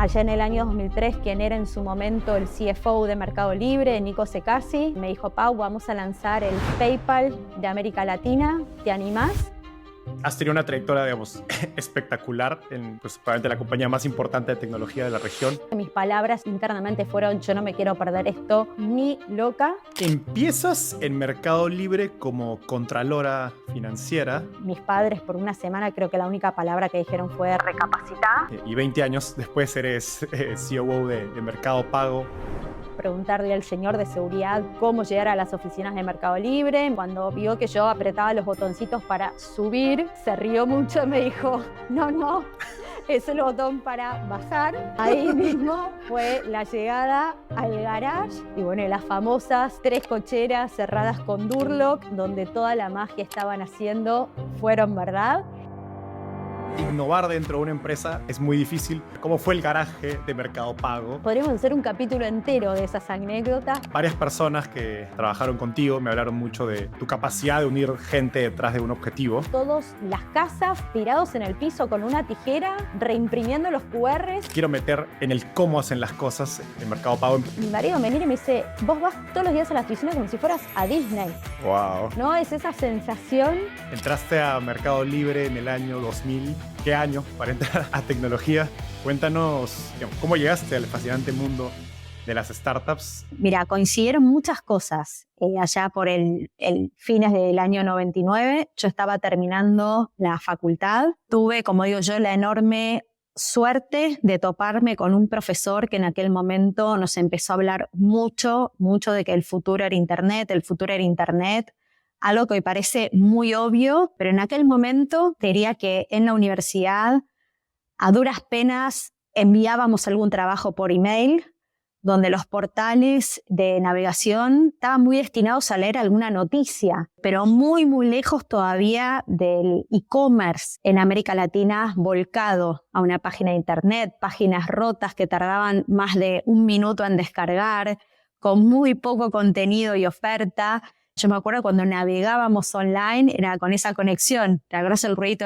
Allá en el año 2003, quien era en su momento el CFO de Mercado Libre, Nico Secasi, me dijo: Pau, vamos a lanzar el PayPal de América Latina, ¿te animás? Has tenido una trayectoria, digamos, espectacular en probablemente la compañía más importante de tecnología de la región. Mis palabras internamente fueron: yo no me quiero perder esto ni loca. Empiezas en Mercado Libre como contralora financiera. Mis padres por una semana creo que la única palabra que dijeron fue: recapacitá. Y 20 años después eres COO de Mercado Pago. Preguntarle al señor de seguridad cómo llegar a las oficinas de Mercado Libre. Cuando vio que yo apretaba los botoncitos para subir, se rió mucho y me dijo: no, es el botón para bajar. Ahí mismo fue la llegada al garage y bueno, las famosas 3 cocheras cerradas con Durlock, donde toda la magia estaban haciendo fueron verdad. Innovar dentro de una empresa es muy difícil. ¿Cómo fue el garaje de Mercado Pago? Podríamos hacer un capítulo entero de esas anécdotas. Varias personas que trabajaron contigo me hablaron mucho de tu capacidad de unir gente detrás de un objetivo. Todos las casas tirados en el piso con una tijera, reimprimiendo los QRs. Quiero meter en el cómo hacen las cosas en Mercado Pago. Mi marido me mira y me dice: vos vas todos los días a la oficina como si fueras a Disney. Wow. ¿No? Es esa sensación. Entraste a Mercado Libre en el año 2000. ¿Qué año para entrar a tecnología? Cuéntanos, digamos, cómo llegaste al fascinante mundo de las startups. Mira, coincidieron muchas cosas. Allá por el fines del año 99, yo estaba terminando la facultad. Tuve, como digo yo, la enorme suerte de toparme con un profesor que en aquel momento nos empezó a hablar mucho de que el futuro era Internet, algo que me parece muy obvio, pero en aquel momento diría que en la universidad a duras penas enviábamos algún trabajo por email, donde los portales de navegación estaban muy destinados a leer alguna noticia, pero muy lejos todavía del e-commerce en América Latina volcado a una página de internet, páginas rotas que tardaban más de 1 minuto en descargar, con muy poco contenido y oferta. Yo me acuerdo cuando navegábamos online, era con esa conexión, te agarras el ruidito,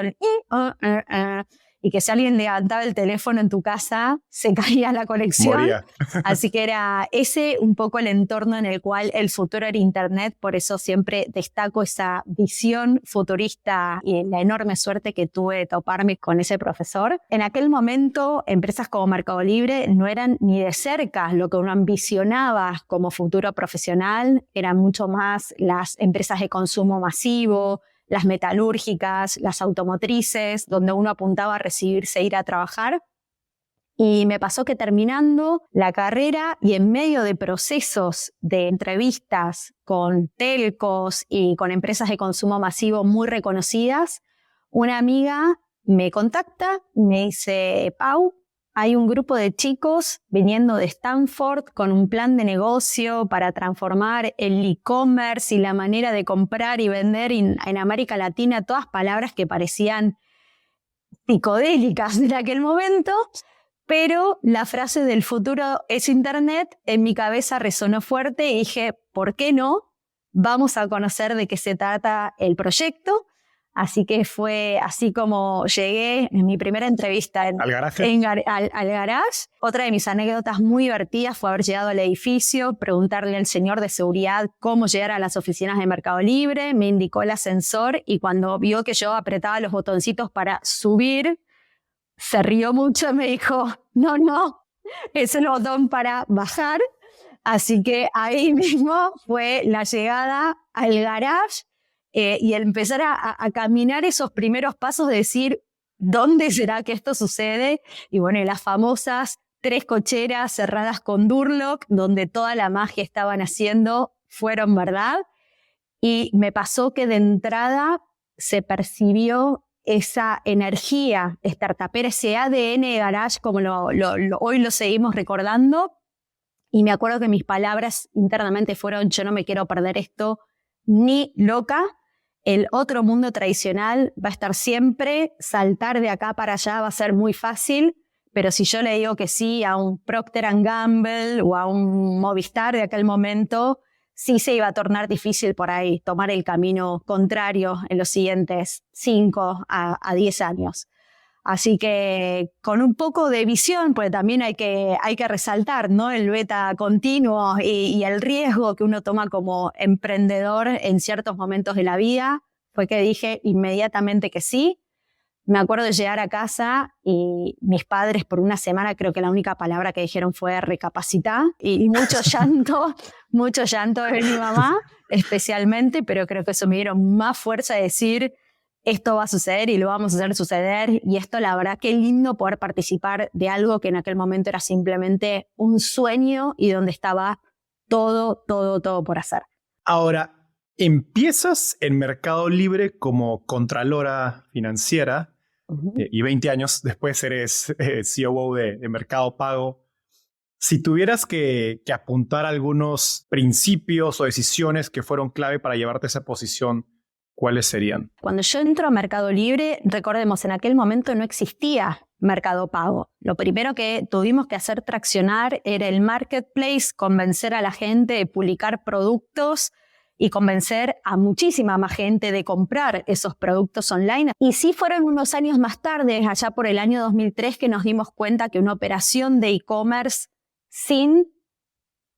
y que si alguien levantaba el teléfono en tu casa, se caía la conexión. Moría. Así que era ese un poco el entorno en el cual el futuro era Internet. Por eso siempre destaco esa visión futurista y la enorme suerte que tuve de toparme con ese profesor. En aquel momento, empresas como Mercado Libre no eran ni de cerca lo que uno ambicionaba como futuro profesional. Eran mucho más las empresas de consumo masivo, las metalúrgicas, las automotrices, donde uno apuntaba a recibirse e ir a trabajar. Y me pasó que terminando la carrera y en medio de procesos de entrevistas con telcos y con empresas de consumo masivo muy reconocidas, una amiga me contacta y me dice: Pau, hay un grupo de chicos viniendo de Stanford con un plan de negocio para transformar el e-commerce y la manera de comprar y vender en América Latina, todas palabras que parecían psicodélicas en aquel momento, pero la frase del futuro es Internet en mi cabeza resonó fuerte y dije: ¿por qué no? Vamos a conocer de qué se trata el proyecto. Así que fue así como llegué en mi primera entrevista ¿Al garaje? al garage. Otra de mis anécdotas muy divertidas fue haber llegado al edificio, preguntarle al señor de seguridad cómo llegar a las oficinas de Mercado Libre. Me indicó el ascensor y cuando vio que yo apretaba los botoncitos para subir, se rió mucho y me dijo: no, es el botón para bajar. Así que ahí mismo fue la llegada al garage. Y el empezar a caminar esos primeros pasos de decir: ¿dónde será que esto sucede? Y bueno, las famosas 3 cocheras cerradas con Durlock, donde toda la magia estaban haciendo, fueron verdad. Y me pasó que de entrada se percibió esa energía startupera, ese ADN de garage, como hoy lo seguimos recordando. Y me acuerdo que mis palabras internamente fueron: yo no me quiero perder esto ni loca. El otro mundo tradicional va a estar siempre, saltar de acá para allá va a ser muy fácil, pero si yo le digo que sí a un Procter & Gamble o a un Movistar de aquel momento, sí se iba a tornar difícil por ahí tomar el camino contrario en los siguientes 5 a 10 años. Así que con un poco de visión, porque también hay que resaltar, ¿no? El beta continuo y el riesgo que uno toma como emprendedor en ciertos momentos de la vida, fue que dije inmediatamente que sí. Me acuerdo de llegar a casa y mis padres por una semana creo que la única palabra que dijeron fue recapacitar y mucho llanto de mi mamá especialmente, pero creo que eso me dieron más fuerza de decir esto va a suceder y lo vamos a hacer suceder, y esto la verdad qué lindo poder participar de algo que en aquel momento era simplemente un sueño y donde estaba todo por hacer. Ahora, empiezas en Mercado Libre como contralora financiera. Y 20 años después eres COO de Mercado Pago. Si tuvieras que apuntar algunos principios o decisiones que fueron clave para llevarte a esa posición, ¿cuáles serían? Cuando yo entro a Mercado Libre, recordemos, en aquel momento no existía Mercado Pago. Lo primero que tuvimos que hacer traccionar era el marketplace, convencer a la gente de publicar productos y convencer a muchísima más gente de comprar esos productos online. Y sí fueron unos años más tarde, allá por el año 2003, que nos dimos cuenta que una operación de e-commerce sin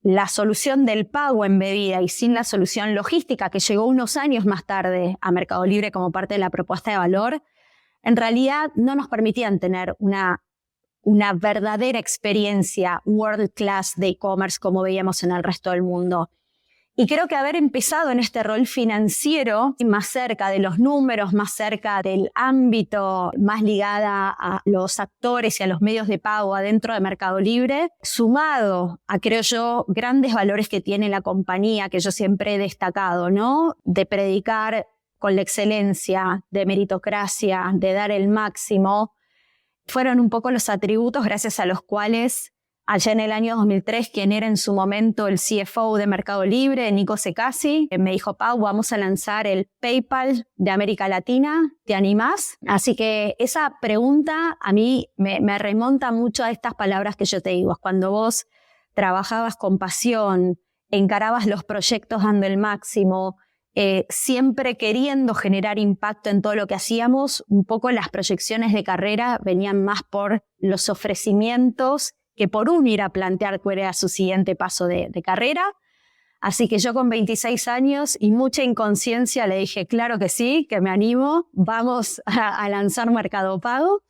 la solución del pago embebida y sin la solución logística que llegó unos años más tarde a Mercado Libre como parte de la propuesta de valor, en realidad no nos permitían tener una verdadera experiencia world class de e-commerce como veíamos en el resto del mundo. Y creo que haber empezado en este rol financiero, más cerca de los números, más cerca del ámbito, más ligada a los actores y a los medios de pago adentro de Mercado Libre, sumado a, creo yo, grandes valores que tiene la compañía, que yo siempre he destacado, ¿no? De predicar con la excelencia, de meritocracia, de dar el máximo, fueron un poco los atributos gracias a los cuales allá en el año 2003, quien era en su momento el CFO de Mercado Libre, Nico Secasi, me dijo, Pau, vamos a lanzar el PayPal de América Latina, ¿te animás? Así que esa pregunta a mí me remonta mucho a estas palabras que yo te digo. Cuando vos trabajabas con pasión, encarabas los proyectos dando el máximo, siempre queriendo generar impacto en todo lo que hacíamos, un poco las proyecciones de carrera venían más por los ofrecimientos que por uno ir a plantear cuál era su siguiente paso de carrera. Así que yo con 26 años y mucha inconsciencia le dije, claro que sí, que me animo, vamos a lanzar Mercado Pago.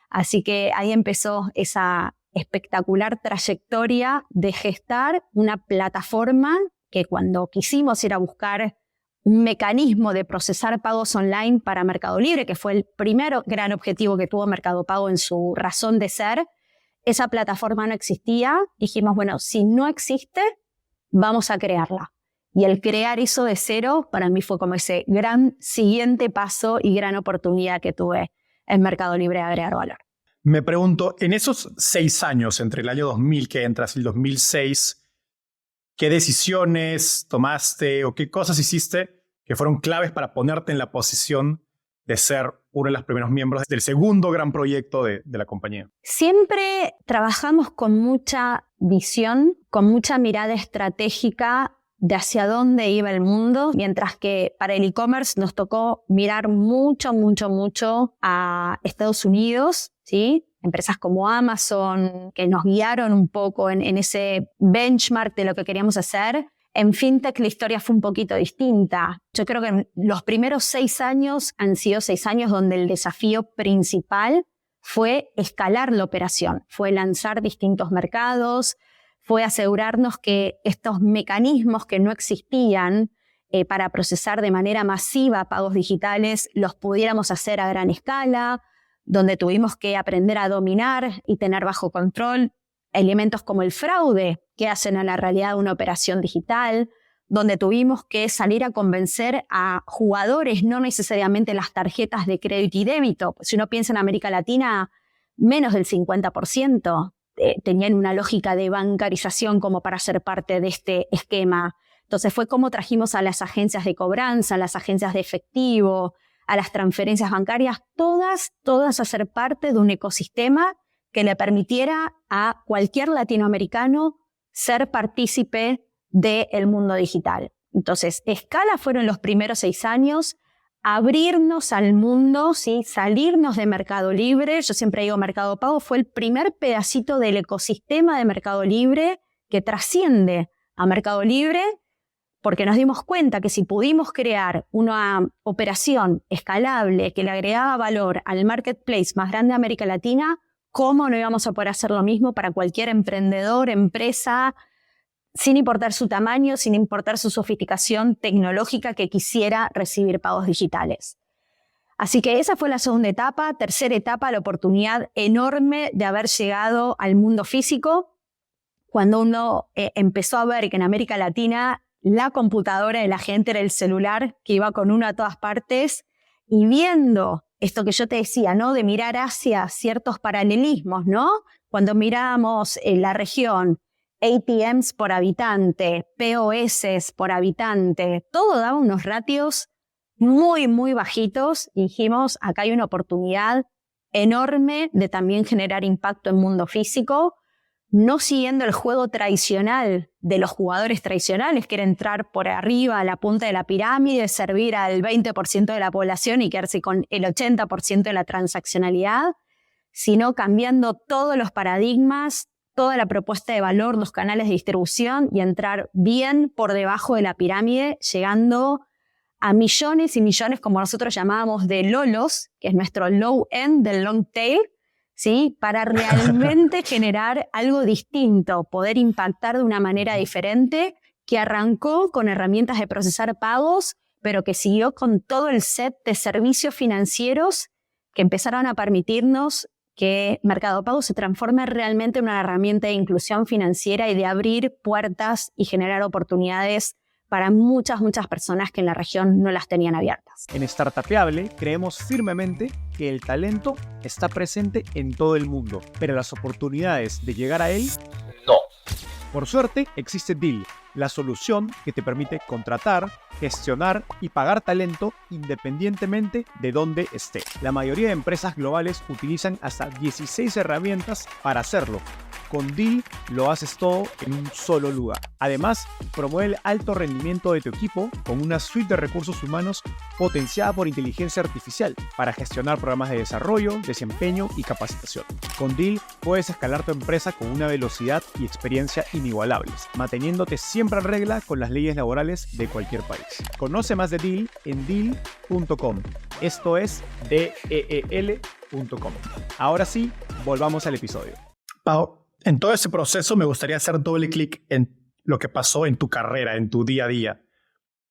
Así que ahí empezó esa espectacular trayectoria de gestar una plataforma que cuando quisimos ir a buscar un mecanismo de procesar pagos online para Mercado Libre, que fue el primer gran objetivo que tuvo Mercado Pago en su razón de ser, esa plataforma no existía. Dijimos, bueno, si no existe, vamos a crearla. Y el crear eso de cero, para mí fue como ese gran siguiente paso y gran oportunidad que tuve en Mercado Libre de agregar valor. Me pregunto, en esos 6 años, entre el año 2000 que entras y el 2006, ¿qué decisiones tomaste o qué cosas hiciste que fueron claves para ponerte en la posición de ser uno de los primeros miembros del segundo gran proyecto de la compañía? Siempre trabajamos con mucha visión, con mucha mirada estratégica de hacia dónde iba el mundo, mientras que para el e-commerce nos tocó mirar mucho a Estados Unidos, ¿sí? Empresas como Amazon que nos guiaron un poco en ese benchmark de lo que queríamos hacer. En FinTech la historia fue un poquito distinta. Yo creo que los primeros 6 años han sido 6 años donde el desafío principal fue escalar la operación, fue lanzar distintos mercados, fue asegurarnos que estos mecanismos que no existían para procesar de manera masiva pagos digitales los pudiéramos hacer a gran escala, donde tuvimos que aprender a dominar y tener bajo control elementos como el fraude que hacen a la realidad de una operación digital, donde tuvimos que salir a convencer a jugadores, no necesariamente las tarjetas de crédito y débito. Si uno piensa en América Latina, menos del 50% tenían una lógica de bancarización como para ser parte de este esquema. Entonces fue como trajimos a las agencias de cobranza, a las agencias de efectivo, a las transferencias bancarias, todas a ser parte de un ecosistema que le permitiera a cualquier latinoamericano ser partícipe del mundo digital. Entonces, escala fueron los primeros 6 años, abrirnos al mundo, ¿sí? Salirnos de Mercado Libre. Yo siempre digo Mercado Pago fue el primer pedacito del ecosistema de Mercado Libre que trasciende a Mercado Libre, porque nos dimos cuenta que si pudimos crear una operación escalable que le agregaba valor al marketplace más grande de América Latina, ¿cómo no íbamos a poder hacer lo mismo para cualquier emprendedor, empresa, sin importar su tamaño, sin importar su sofisticación tecnológica que quisiera recibir pagos digitales? Así que esa fue la segunda etapa. Tercera etapa, la oportunidad enorme de haber llegado al mundo físico, cuando uno empezó a ver que en América Latina la computadora de la gente era el celular, que iba con uno a todas partes, y viendo esto que yo te decía, ¿no? De mirar hacia ciertos paralelismos, ¿no? Cuando miramos la región, ATMs por habitante, POS por habitante, todo daba unos ratios muy, muy bajitos, y dijimos, acá hay una oportunidad enorme de también generar impacto en mundo físico, no siguiendo el juego tradicional de los jugadores tradicionales, que era entrar por arriba a la punta de la pirámide, servir al 20% de la población y quedarse con el 80% de la transaccionalidad, sino cambiando todos los paradigmas, toda la propuesta de valor, los canales de distribución, y entrar bien por debajo de la pirámide, llegando a millones y millones, como nosotros llamábamos, de lolos, que es nuestro low end del long tail, ¿sí? Para realmente generar algo distinto, poder impactar de una manera diferente, que arrancó con herramientas de procesar pagos, pero que siguió con todo el set de servicios financieros que empezaron a permitirnos que Mercado Pago se transforme realmente en una herramienta de inclusión financiera y de abrir puertas y generar oportunidades para muchas, muchas personas que en la región no las tenían abiertas. En Startupeable creemos firmemente que el talento está presente en todo el mundo, pero las oportunidades de llegar a él, no. Por suerte, existe Deel, la solución que te permite contratar, gestionar y pagar talento independientemente de dónde esté. La mayoría de empresas globales utilizan hasta 16 herramientas para hacerlo. Con Deel lo haces todo en un solo lugar. Además, promueve el alto rendimiento de tu equipo con una suite de recursos humanos potenciada por inteligencia artificial para gestionar programas de desarrollo, desempeño y capacitación. Con Deel puedes escalar tu empresa con una velocidad y experiencia inigualables, manteniéndote siempre en regla con las leyes laborales de cualquier país. Conoce más de Deel en Deel.com. Esto es DEEL.com. Ahora sí, volvamos al episodio. Pau, en todo ese proceso me gustaría hacer doble clic en lo que pasó en tu carrera, en tu día a día,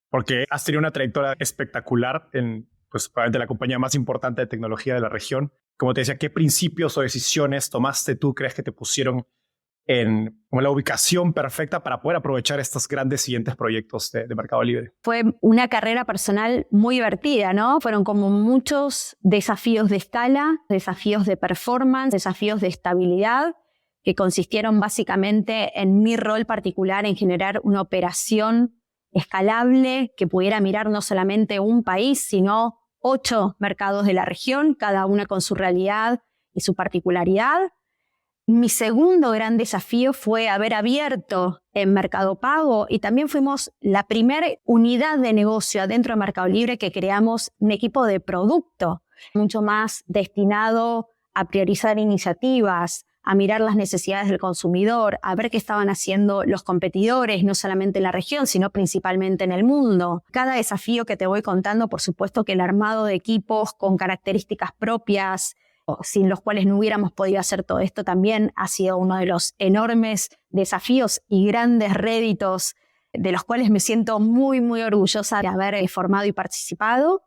porque has tenido una trayectoria espectacular en, pues, probablemente la compañía más importante de tecnología de la región. Como te decía, ¿qué principios o decisiones tomaste tú, crees que te pusieron en como la ubicación perfecta para poder aprovechar estos grandes siguientes proyectos de Mercado Libre? Fue una carrera personal muy divertida, ¿no? Fueron como muchos desafíos de escala, desafíos de performance, desafíos de estabilidad, que consistieron básicamente en mi rol particular en generar una operación escalable que pudiera mirar no solamente un país, sino 8 mercados de la región, cada una con su realidad y su particularidad. Mi segundo gran desafío fue haber abierto en Mercado Pago, y también fuimos la primera unidad de negocio adentro de Mercado Libre que creamos un equipo de producto mucho más destinado a priorizar iniciativas, a mirar las necesidades del consumidor, a ver qué estaban haciendo los competidores, no solamente en la región, sino principalmente en el mundo. Cada desafío que te voy contando, por supuesto que el armado de equipos con características propias, sin los cuales no hubiéramos podido hacer todo esto, también ha sido uno de los enormes desafíos y grandes réditos de los cuales me siento muy, muy orgullosa de haber formado y participado.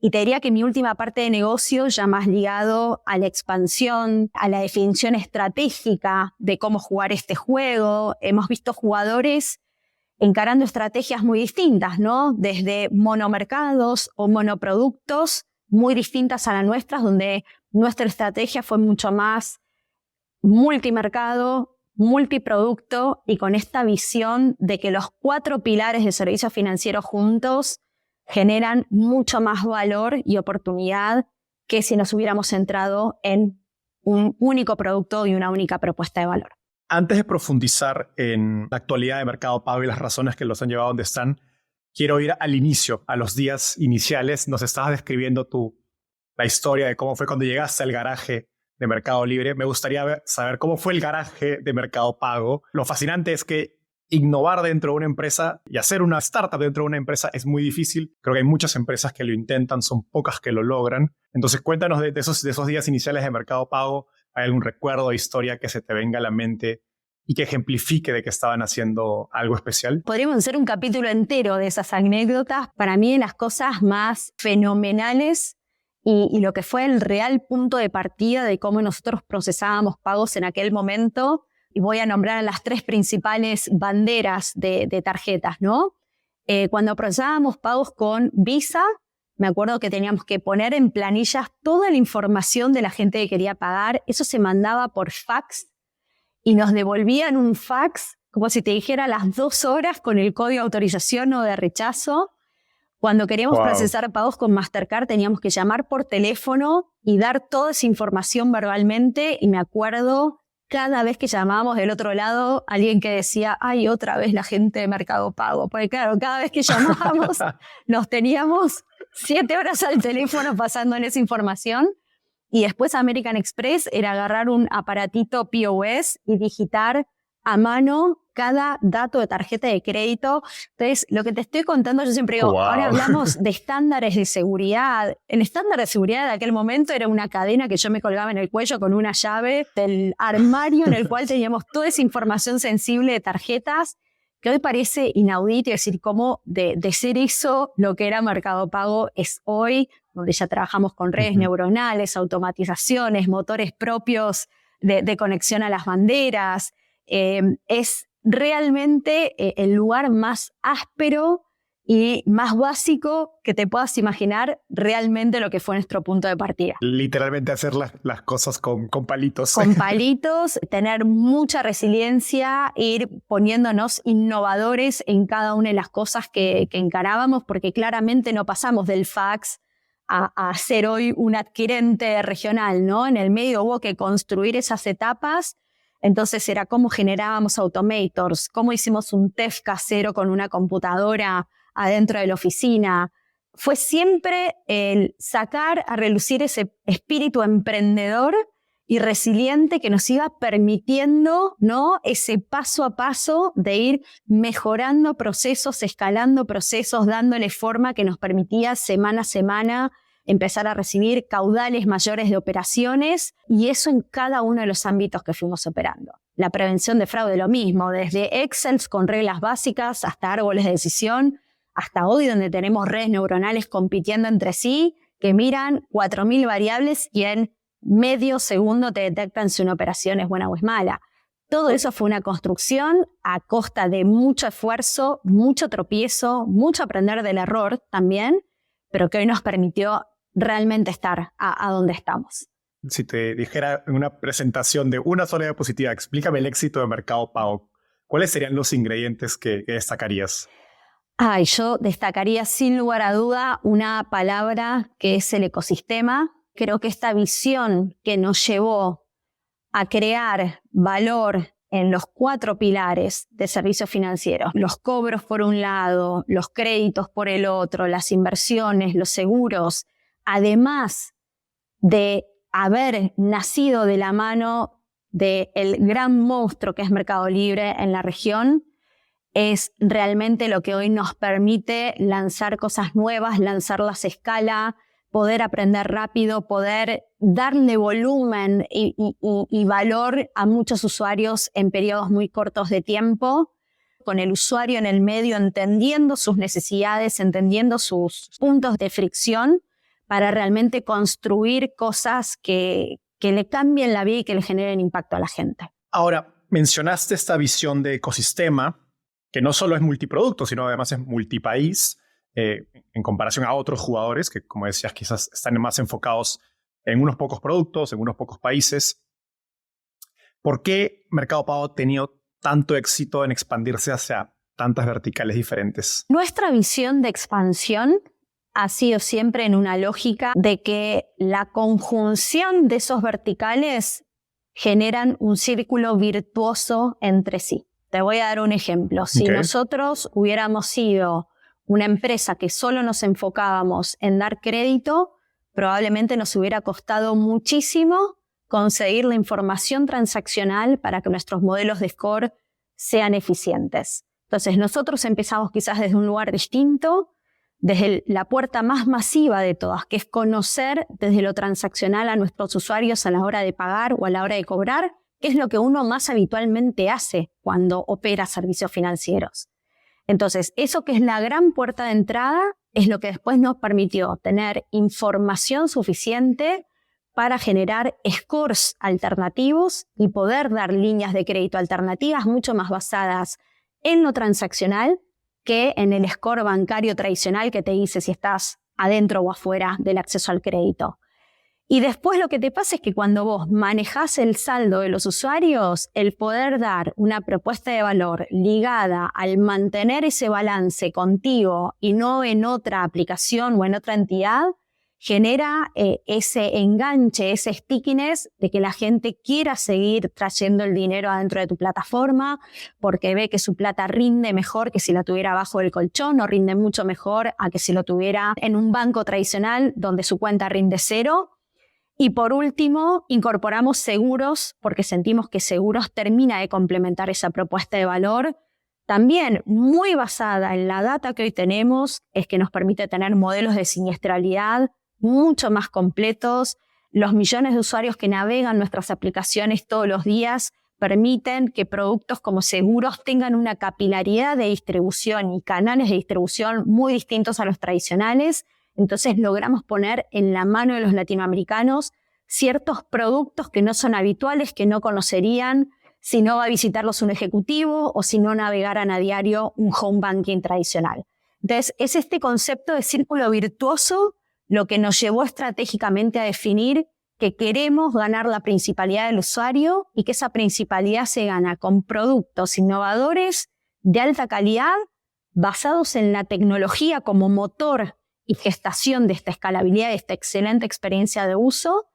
Y te diría que mi última parte de negocio, ya más ligado a la expansión, a la definición estratégica de cómo jugar este juego, hemos visto jugadores encarando estrategias muy distintas, ¿no? Desde monomercados o monoproductos muy distintas a las nuestras, donde nuestra estrategia fue mucho más multimercado, multiproducto, y con esta visión de que los 4 pilares de servicios financieros juntos generan mucho más valor y oportunidad que si nos hubiéramos centrado en un único producto y una única propuesta de valor. Antes de profundizar en la actualidad de Mercado Pago y las razones que los han llevado a donde están, quiero ir al inicio, a los días iniciales. Nos estabas describiendo la historia de cómo fue cuando llegaste al garaje de Mercado Libre. Me gustaría saber cómo fue el garaje de Mercado Pago. Lo fascinante es que innovar dentro de una empresa y hacer una startup dentro de una empresa es muy difícil. Creo que hay muchas empresas que lo intentan, son pocas que lo logran. Entonces cuéntanos de esos días iniciales de Mercado Pago. ¿Hay algún recuerdo o historia que se te venga a la mente y que ejemplifique de que estaban haciendo algo especial? Podríamos hacer un capítulo entero de esas anécdotas. Para mí, las cosas más fenomenales y lo que fue el real punto de partida de cómo nosotros procesábamos pagos en aquel momento. Y voy a nombrar las 3 principales banderas de tarjetas, ¿no? Cuando procesábamos pagos con Visa, me acuerdo que teníamos que poner en planillas toda la información de la gente que quería pagar. Eso se mandaba por fax y nos devolvían un fax como si te dijera a las 2 horas con el código de autorización o de rechazo. Cuando queríamos procesar pagos con Mastercard teníamos que llamar por teléfono y dar toda esa información verbalmente. Y me acuerdo cada vez que llamábamos del otro lado alguien que decía, ay, otra vez la gente de Mercado Pago. Porque claro, cada vez que llamábamos nos teníamos 7 horas al teléfono pasándoles información. Y después American Express era agarrar un aparatito POS y digitar a mano cada dato de tarjeta de crédito. Entonces, lo que te estoy contando, yo siempre digo, ahora hablamos de estándares de seguridad. El estándar de seguridad de aquel momento era una cadena que yo me colgaba en el cuello con una llave del armario en el cual teníamos toda esa información sensible de tarjetas, que hoy parece inaudito. Es decir, cómo de ser eso lo que era Mercado Pago es hoy, donde ya trabajamos con redes neuronales, automatizaciones, motores propios de conexión a las banderas. Es realmente el lugar más áspero y más básico que te puedas imaginar realmente lo que fue nuestro punto de partida. Literalmente hacer las cosas con palitos. Con palitos, tener mucha resiliencia, ir poniéndonos innovadores en cada una de las cosas que encarábamos, porque claramente no pasamos del fax a ser hoy un adquirente regional, ¿no? En el medio hubo que construir esas etapas. Entonces era cómo generábamos automators, cómo hicimos un TEF casero con una computadora adentro de la oficina. Fue siempre el sacar a relucir ese espíritu emprendedor y resiliente que nos iba permitiendo, ¿no?, ese paso a paso de ir mejorando procesos, escalando procesos, dándole forma que nos permitía semana a semana empezar a recibir caudales mayores de operaciones, y eso en cada uno de los ámbitos que fuimos operando. La prevención de fraude, lo mismo, desde Excel con reglas básicas hasta árboles de decisión, hasta hoy donde tenemos redes neuronales compitiendo entre sí, que miran 4.000 variables y en medio segundo te detectan si una operación es buena o es mala. Todo eso fue una construcción a costa de mucho esfuerzo, mucho tropiezo, mucho aprender del error también, pero que hoy nos permitió realmente estar a donde estamos. Si te dijera en una presentación de una sola diapositiva, explícame el éxito de Mercado Pago, ¿cuáles serían los ingredientes que destacarías? Yo destacaría sin lugar a duda una palabra que es el ecosistema. Creo que esta visión que nos llevó a crear valor en los 4 pilares de servicios financieros, los cobros por un lado, los créditos por el otro, las inversiones, los seguros, además de haber nacido de la mano del gran monstruo que es Mercado Libre en la región, es realmente lo que hoy nos permite lanzar cosas nuevas, lanzarlas a escala, poder aprender rápido, poder darle volumen y valor a muchos usuarios en periodos muy cortos de tiempo, con el usuario en el medio entendiendo sus necesidades, entendiendo sus puntos de fricción, para realmente construir cosas que le cambien la vida y que le generen impacto a la gente. Ahora, mencionaste esta visión de ecosistema, que no solo es multiproducto, sino además es multipaís, en comparación a otros jugadores que, como decías, quizás están más enfocados en unos pocos productos, en unos pocos países. ¿Por qué Mercado Pago ha tenido tanto éxito en expandirse hacia tantas verticales diferentes? Nuestra visión de expansión ha sido siempre en una lógica de que la conjunción de esos verticales generan un círculo virtuoso entre sí. Te voy a dar un ejemplo. Si nosotros hubiéramos sido una empresa que solo nos enfocábamos en dar crédito, probablemente nos hubiera costado muchísimo conseguir la información transaccional para que nuestros modelos de score sean eficientes. Entonces, nosotros empezamos quizás desde un lugar distinto, desde la puerta más masiva de todas, que es conocer desde lo transaccional a nuestros usuarios a la hora de pagar o a la hora de cobrar, que es lo que uno más habitualmente hace cuando opera servicios financieros. Entonces, eso que es la gran puerta de entrada es lo que después nos permitió tener información suficiente para generar scores alternativos y poder dar líneas de crédito alternativas mucho más basadas en lo transaccional que en el score bancario tradicional que te dice si estás adentro o afuera del acceso al crédito. Y después lo que te pasa es que cuando vos manejás el saldo de los usuarios, el poder dar una propuesta de valor ligada al mantener ese balance contigo y no en otra aplicación o en otra entidad, genera ese enganche, ese stickiness de que la gente quiera seguir trayendo el dinero adentro de tu plataforma porque ve que su plata rinde mejor que si la tuviera abajo del colchón o rinde mucho mejor a que si lo tuviera en un banco tradicional donde su cuenta rinde 0. Y por último, incorporamos seguros porque sentimos que seguros termina de complementar esa propuesta de valor. También muy basada en la data que hoy tenemos, es que nos permite tener modelos de siniestralidad mucho más completos. Los millones de usuarios que navegan nuestras aplicaciones todos los días permiten que productos como seguros tengan una capilaridad de distribución y canales de distribución muy distintos a los tradicionales. Entonces logramos poner en la mano de los latinoamericanos ciertos productos que no son habituales, que no conocerían si no va a visitarlos un ejecutivo o si no navegaran a diario un home banking tradicional. Entonces es este concepto de círculo virtuoso lo que nos llevó estratégicamente a definir que queremos ganar la principalidad del usuario y que esa principalidad se gana con productos innovadores de alta calidad basados en la tecnología como motor y gestación de esta escalabilidad, de esta excelente experiencia de uso,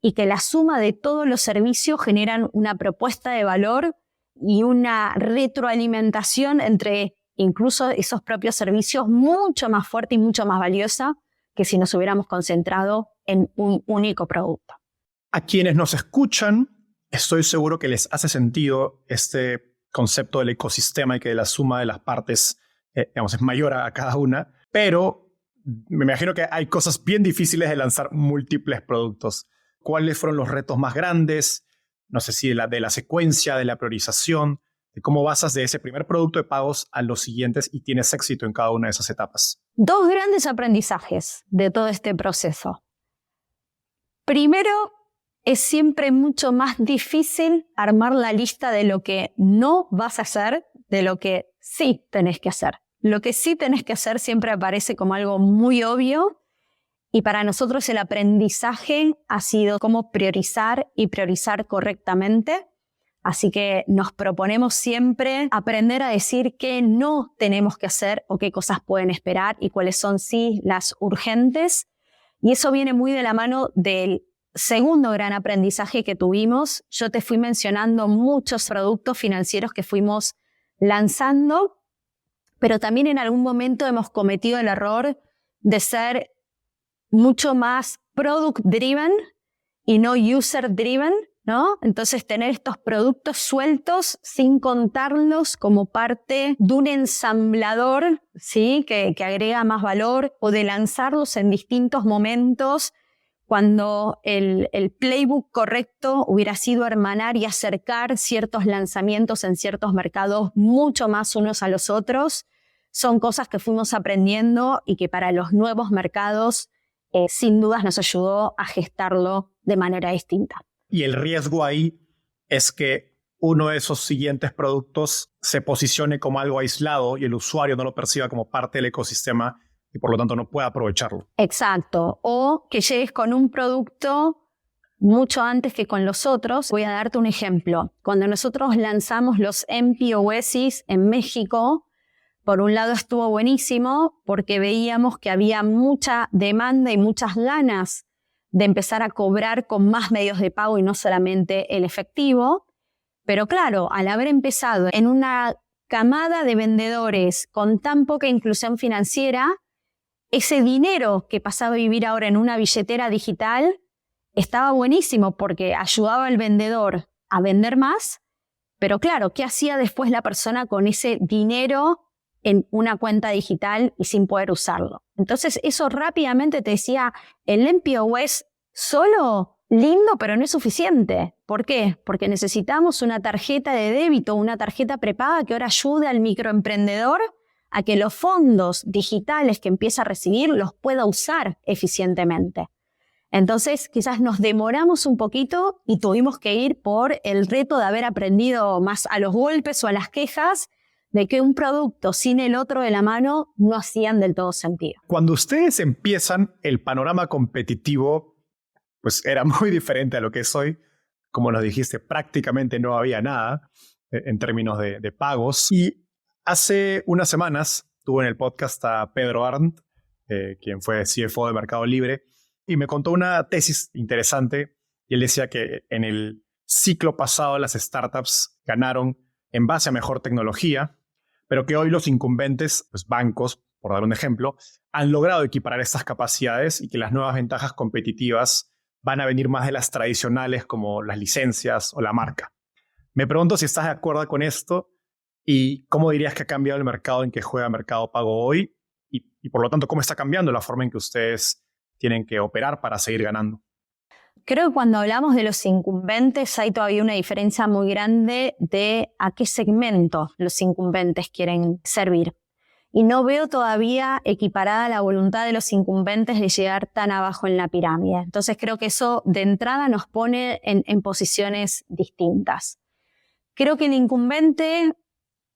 y que la suma de todos los servicios generan una propuesta de valor y una retroalimentación entre incluso esos propios servicios mucho más fuerte y mucho más valiosa que si nos hubiéramos concentrado en un único producto. A quienes nos escuchan, estoy seguro que les hace sentido este concepto del ecosistema y que la suma de las partes es mayor a cada una, pero me imagino que hay cosas bien difíciles de lanzar múltiples productos. ¿Cuáles fueron los retos más grandes? No sé si de la secuencia, de la priorización, de cómo basas de ese primer producto de pagos a los siguientes y tienes éxito en cada una de esas etapas. Dos grandes aprendizajes de todo este proceso. Primero, es siempre mucho más difícil armar la lista de lo que no vas a hacer, de lo que sí tenés que hacer. Lo que sí tenés que hacer siempre aparece como algo muy obvio y para nosotros el aprendizaje ha sido cómo priorizar y priorizar correctamente. Así que nos proponemos siempre aprender a decir qué no tenemos que hacer o qué cosas pueden esperar y cuáles son sí las urgentes. Y eso viene muy de la mano del segundo gran aprendizaje que tuvimos. Yo te fui mencionando muchos productos financieros que fuimos lanzando, pero también en algún momento hemos cometido el error de ser mucho más product driven y no user driven, ¿no? Entonces tener estos productos sueltos sin contarlos como parte de un ensamblador, ¿sí? que agrega más valor, o de lanzarlos en distintos momentos cuando el playbook correcto hubiera sido hermanar y acercar ciertos lanzamientos en ciertos mercados mucho más unos a los otros. Son cosas que fuimos aprendiendo y que para los nuevos mercados sin dudas nos ayudó a gestarlo de manera distinta. Y el riesgo ahí es que uno de esos siguientes productos se posicione como algo aislado y el usuario no lo perciba como parte del ecosistema y por lo tanto no pueda aprovecharlo. Exacto. O que llegues con un producto mucho antes que con los otros. Voy a darte un ejemplo. Cuando nosotros lanzamos los mPOS en México, por un lado estuvo buenísimo porque veíamos que había mucha demanda y muchas ganas de empezar a cobrar con más medios de pago y no solamente el efectivo. Pero claro, al haber empezado en una camada de vendedores con tan poca inclusión financiera, ese dinero que pasaba a vivir ahora en una billetera digital estaba buenísimo porque ayudaba al vendedor a vender más, pero claro, ¿qué hacía después la persona con ese dinero en una cuenta digital y sin poder usarlo? Entonces eso rápidamente te decía, el MPOS solo lindo, pero no es suficiente. ¿Por qué? Porque necesitamos una tarjeta de débito, una tarjeta prepaga que ahora ayude al microemprendedor a que los fondos digitales que empieza a recibir los pueda usar eficientemente. Entonces, quizás nos demoramos un poquito y tuvimos que ir por el reto de haber aprendido más a los golpes o a las quejas de que un producto sin el otro de la mano no hacían del todo sentido. Cuando ustedes empiezan, el panorama competitivo pues era muy diferente a lo que es hoy. Como nos dijiste, prácticamente no había nada en términos de pagos. Y hace unas semanas tuve en el podcast a Pedro Arndt, quien fue CFO de Mercado Libre, y me contó una tesis interesante. Y él decía que en el ciclo pasado las startups ganaron en base a mejor tecnología, pero que hoy los incumbentes, pues bancos, por dar un ejemplo, han logrado equiparar estas capacidades y que las nuevas ventajas competitivas van a venir más de las tradicionales como las licencias o la marca. Me pregunto si estás de acuerdo con esto y cómo dirías que ha cambiado el mercado en que juega Mercado Pago hoy y por lo tanto cómo está cambiando la forma en que ustedes tienen que operar para seguir ganando. Creo que cuando hablamos de los incumbentes hay todavía una diferencia muy grande de a qué segmento los incumbentes quieren servir. Y no veo todavía equiparada la voluntad de los incumbentes de llegar tan abajo en la pirámide. Entonces creo que eso de entrada nos pone en posiciones distintas. Creo que el incumbente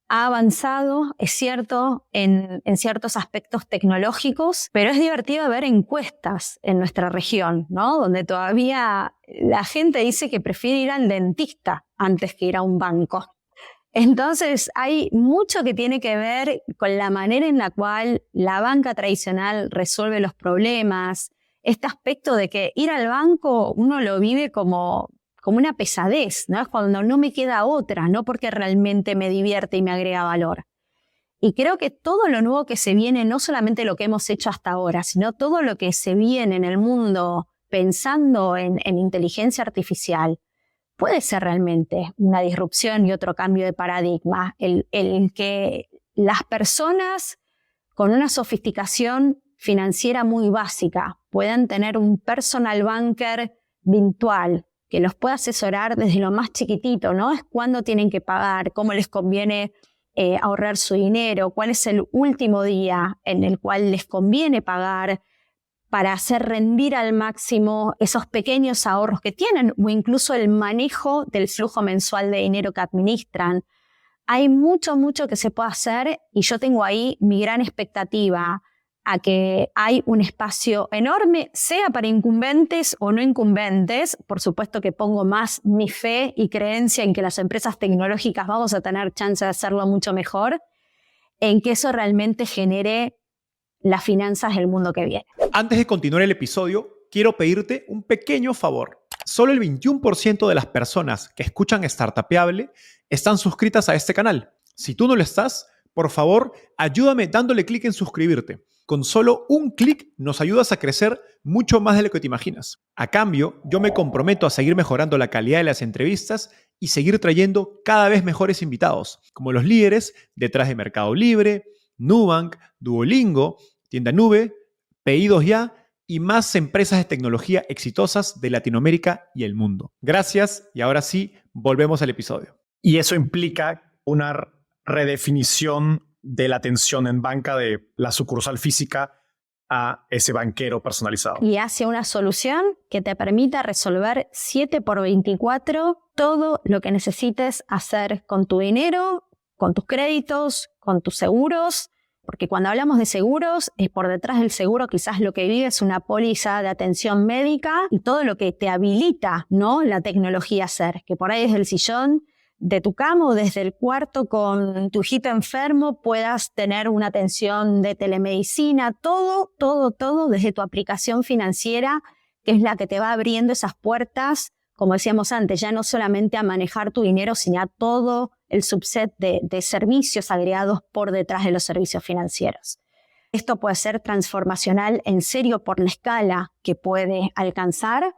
ha avanzado, es cierto, en ciertos aspectos tecnológicos, pero es divertido ver encuestas en nuestra región, ¿no? Donde todavía la gente dice que prefiere ir al dentista antes que ir a un banco. Entonces hay mucho que tiene que ver con la manera en la cual la banca tradicional resuelve los problemas. Este aspecto de que ir al banco uno lo vive como una pesadez, ¿no? Es cuando no me queda otra, no porque realmente me divierte y me agrega valor. Y creo que todo lo nuevo que se viene, no solamente lo que hemos hecho hasta ahora, sino todo lo que se viene en el mundo pensando en inteligencia artificial, puede ser realmente una disrupción y otro cambio de paradigma. El que las personas con una sofisticación financiera muy básica puedan tener un personal banker virtual que los pueda asesorar desde lo más chiquitito, ¿no? Es cuándo tienen que pagar, cómo les conviene ahorrar su dinero, cuál es el último día en el cual les conviene pagar para hacer rendir al máximo esos pequeños ahorros que tienen o incluso el manejo del flujo mensual de dinero que administran. Hay mucho que se puede hacer y yo tengo ahí mi gran expectativa a que hay un espacio enorme, sea para incumbentes o no incumbentes. Por supuesto que pongo más mi fe y creencia en que las empresas tecnológicas vamos a tener chance de hacerlo mucho mejor, en que eso realmente genere las finanzas del mundo que viene. Antes de continuar el episodio, quiero pedirte un pequeño favor. Solo el 21% de las personas que escuchan Startupeable están suscritas a este canal. Si tú no lo estás, por favor, ayúdame dándole clic en suscribirte. Con solo un clic nos ayudas a crecer mucho más de lo que te imaginas. A cambio, yo me comprometo a seguir mejorando la calidad de las entrevistas y seguir trayendo cada vez mejores invitados, como los líderes detrás de Mercado Libre, Nubank, Duolingo, Tienda Nube, Pedidos Ya y más empresas de tecnología exitosas de Latinoamérica y el mundo. Gracias y ahora sí, volvemos al episodio. Y eso implica una redefinición de la atención en banca de la sucursal física a ese banquero personalizado. Y hacia una solución que te permita resolver 7x24 todo lo que necesites hacer con tu dinero, con tus créditos, con tus seguros. Porque cuando hablamos de seguros, por detrás del seguro quizás lo que vive es una póliza de atención médica y todo lo que te habilita, ¿no? La tecnología a hacer, que por ahí desde el sillón de tu cama o desde el cuarto con tu hijito enfermo puedas tener una atención de telemedicina, todo desde tu aplicación financiera, que es la que te va abriendo esas puertas, como decíamos antes, ya no solamente a manejar tu dinero, sino a todo el subset de servicios agregados por detrás de los servicios financieros. Esto puede ser transformacional en serio por la escala que puede alcanzar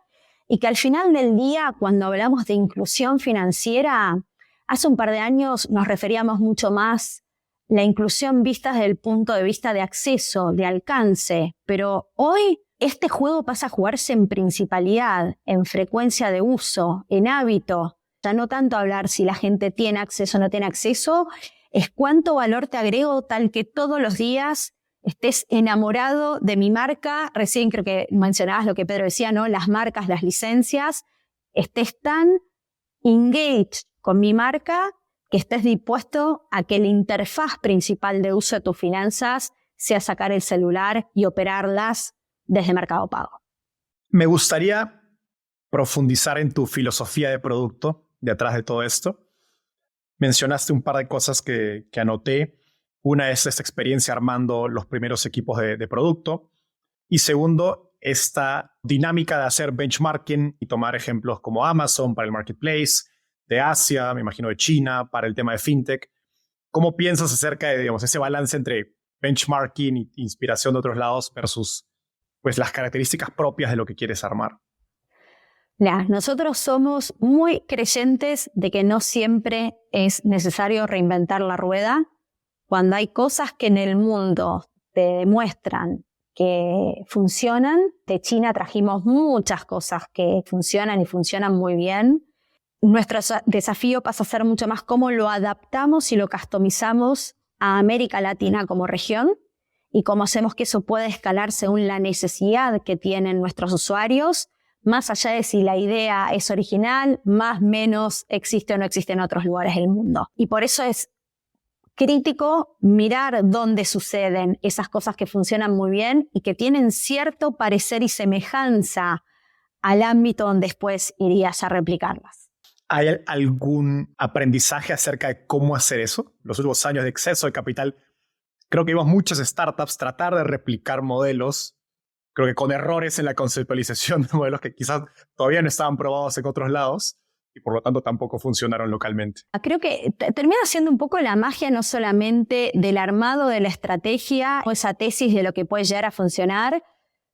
y que al final del día, cuando hablamos de inclusión financiera, hace un par de años nos referíamos mucho más la inclusión vista desde el punto de vista de acceso, de alcance, pero hoy este juego pasa a jugarse en principalidad, en frecuencia de uso, en hábito. Ya no tanto hablar si la gente tiene acceso o no tiene acceso, es cuánto valor te agrego tal que todos los días estés enamorado de mi marca. Recién creo que mencionabas lo que Pedro decía, ¿no? Las marcas, las licencias, estés tan engaged con mi marca que estés dispuesto a que la interfaz principal de uso de tus finanzas sea sacar el celular y operarlas desde Mercado Pago. Me gustaría profundizar en tu filosofía de producto detrás de todo esto. Mencionaste un par de cosas que anoté. Una es esta experiencia armando los primeros equipos de producto. Y segundo, esta dinámica de hacer benchmarking y tomar ejemplos como Amazon para el marketplace, de Asia, me imagino de China, para el tema de fintech. ¿Cómo piensas acerca de, digamos, ese balance entre benchmarking e inspiración de otros lados versus pues, las características propias de lo que quieres armar? Nosotros somos muy creyentes de que no siempre es necesario reinventar la rueda. Cuando hay cosas que en el mundo te demuestran que funcionan, de China trajimos muchas cosas que funcionan y funcionan muy bien. Nuestro desafío pasa a ser mucho más cómo lo adaptamos y lo customizamos a América Latina como región y cómo hacemos que eso pueda escalar según la necesidad que tienen nuestros usuarios, más allá de si la idea es original, más o menos existe o no existe en otros lugares del mundo. Y por eso es crítico mirar dónde suceden esas cosas que funcionan muy bien y que tienen cierto parecer y semejanza al ámbito donde después irías a replicarlas. ¿Hay algún aprendizaje acerca de cómo hacer eso? Los últimos años de exceso de capital, creo que vimos muchas startups tratar de replicar modelos, creo que con errores en la conceptualización de modelos que quizás todavía no estaban probados en otros lados y por lo tanto tampoco funcionaron localmente. Creo que termina siendo un poco la magia no solamente del armado de la estrategia o esa tesis de lo que puede llegar a funcionar,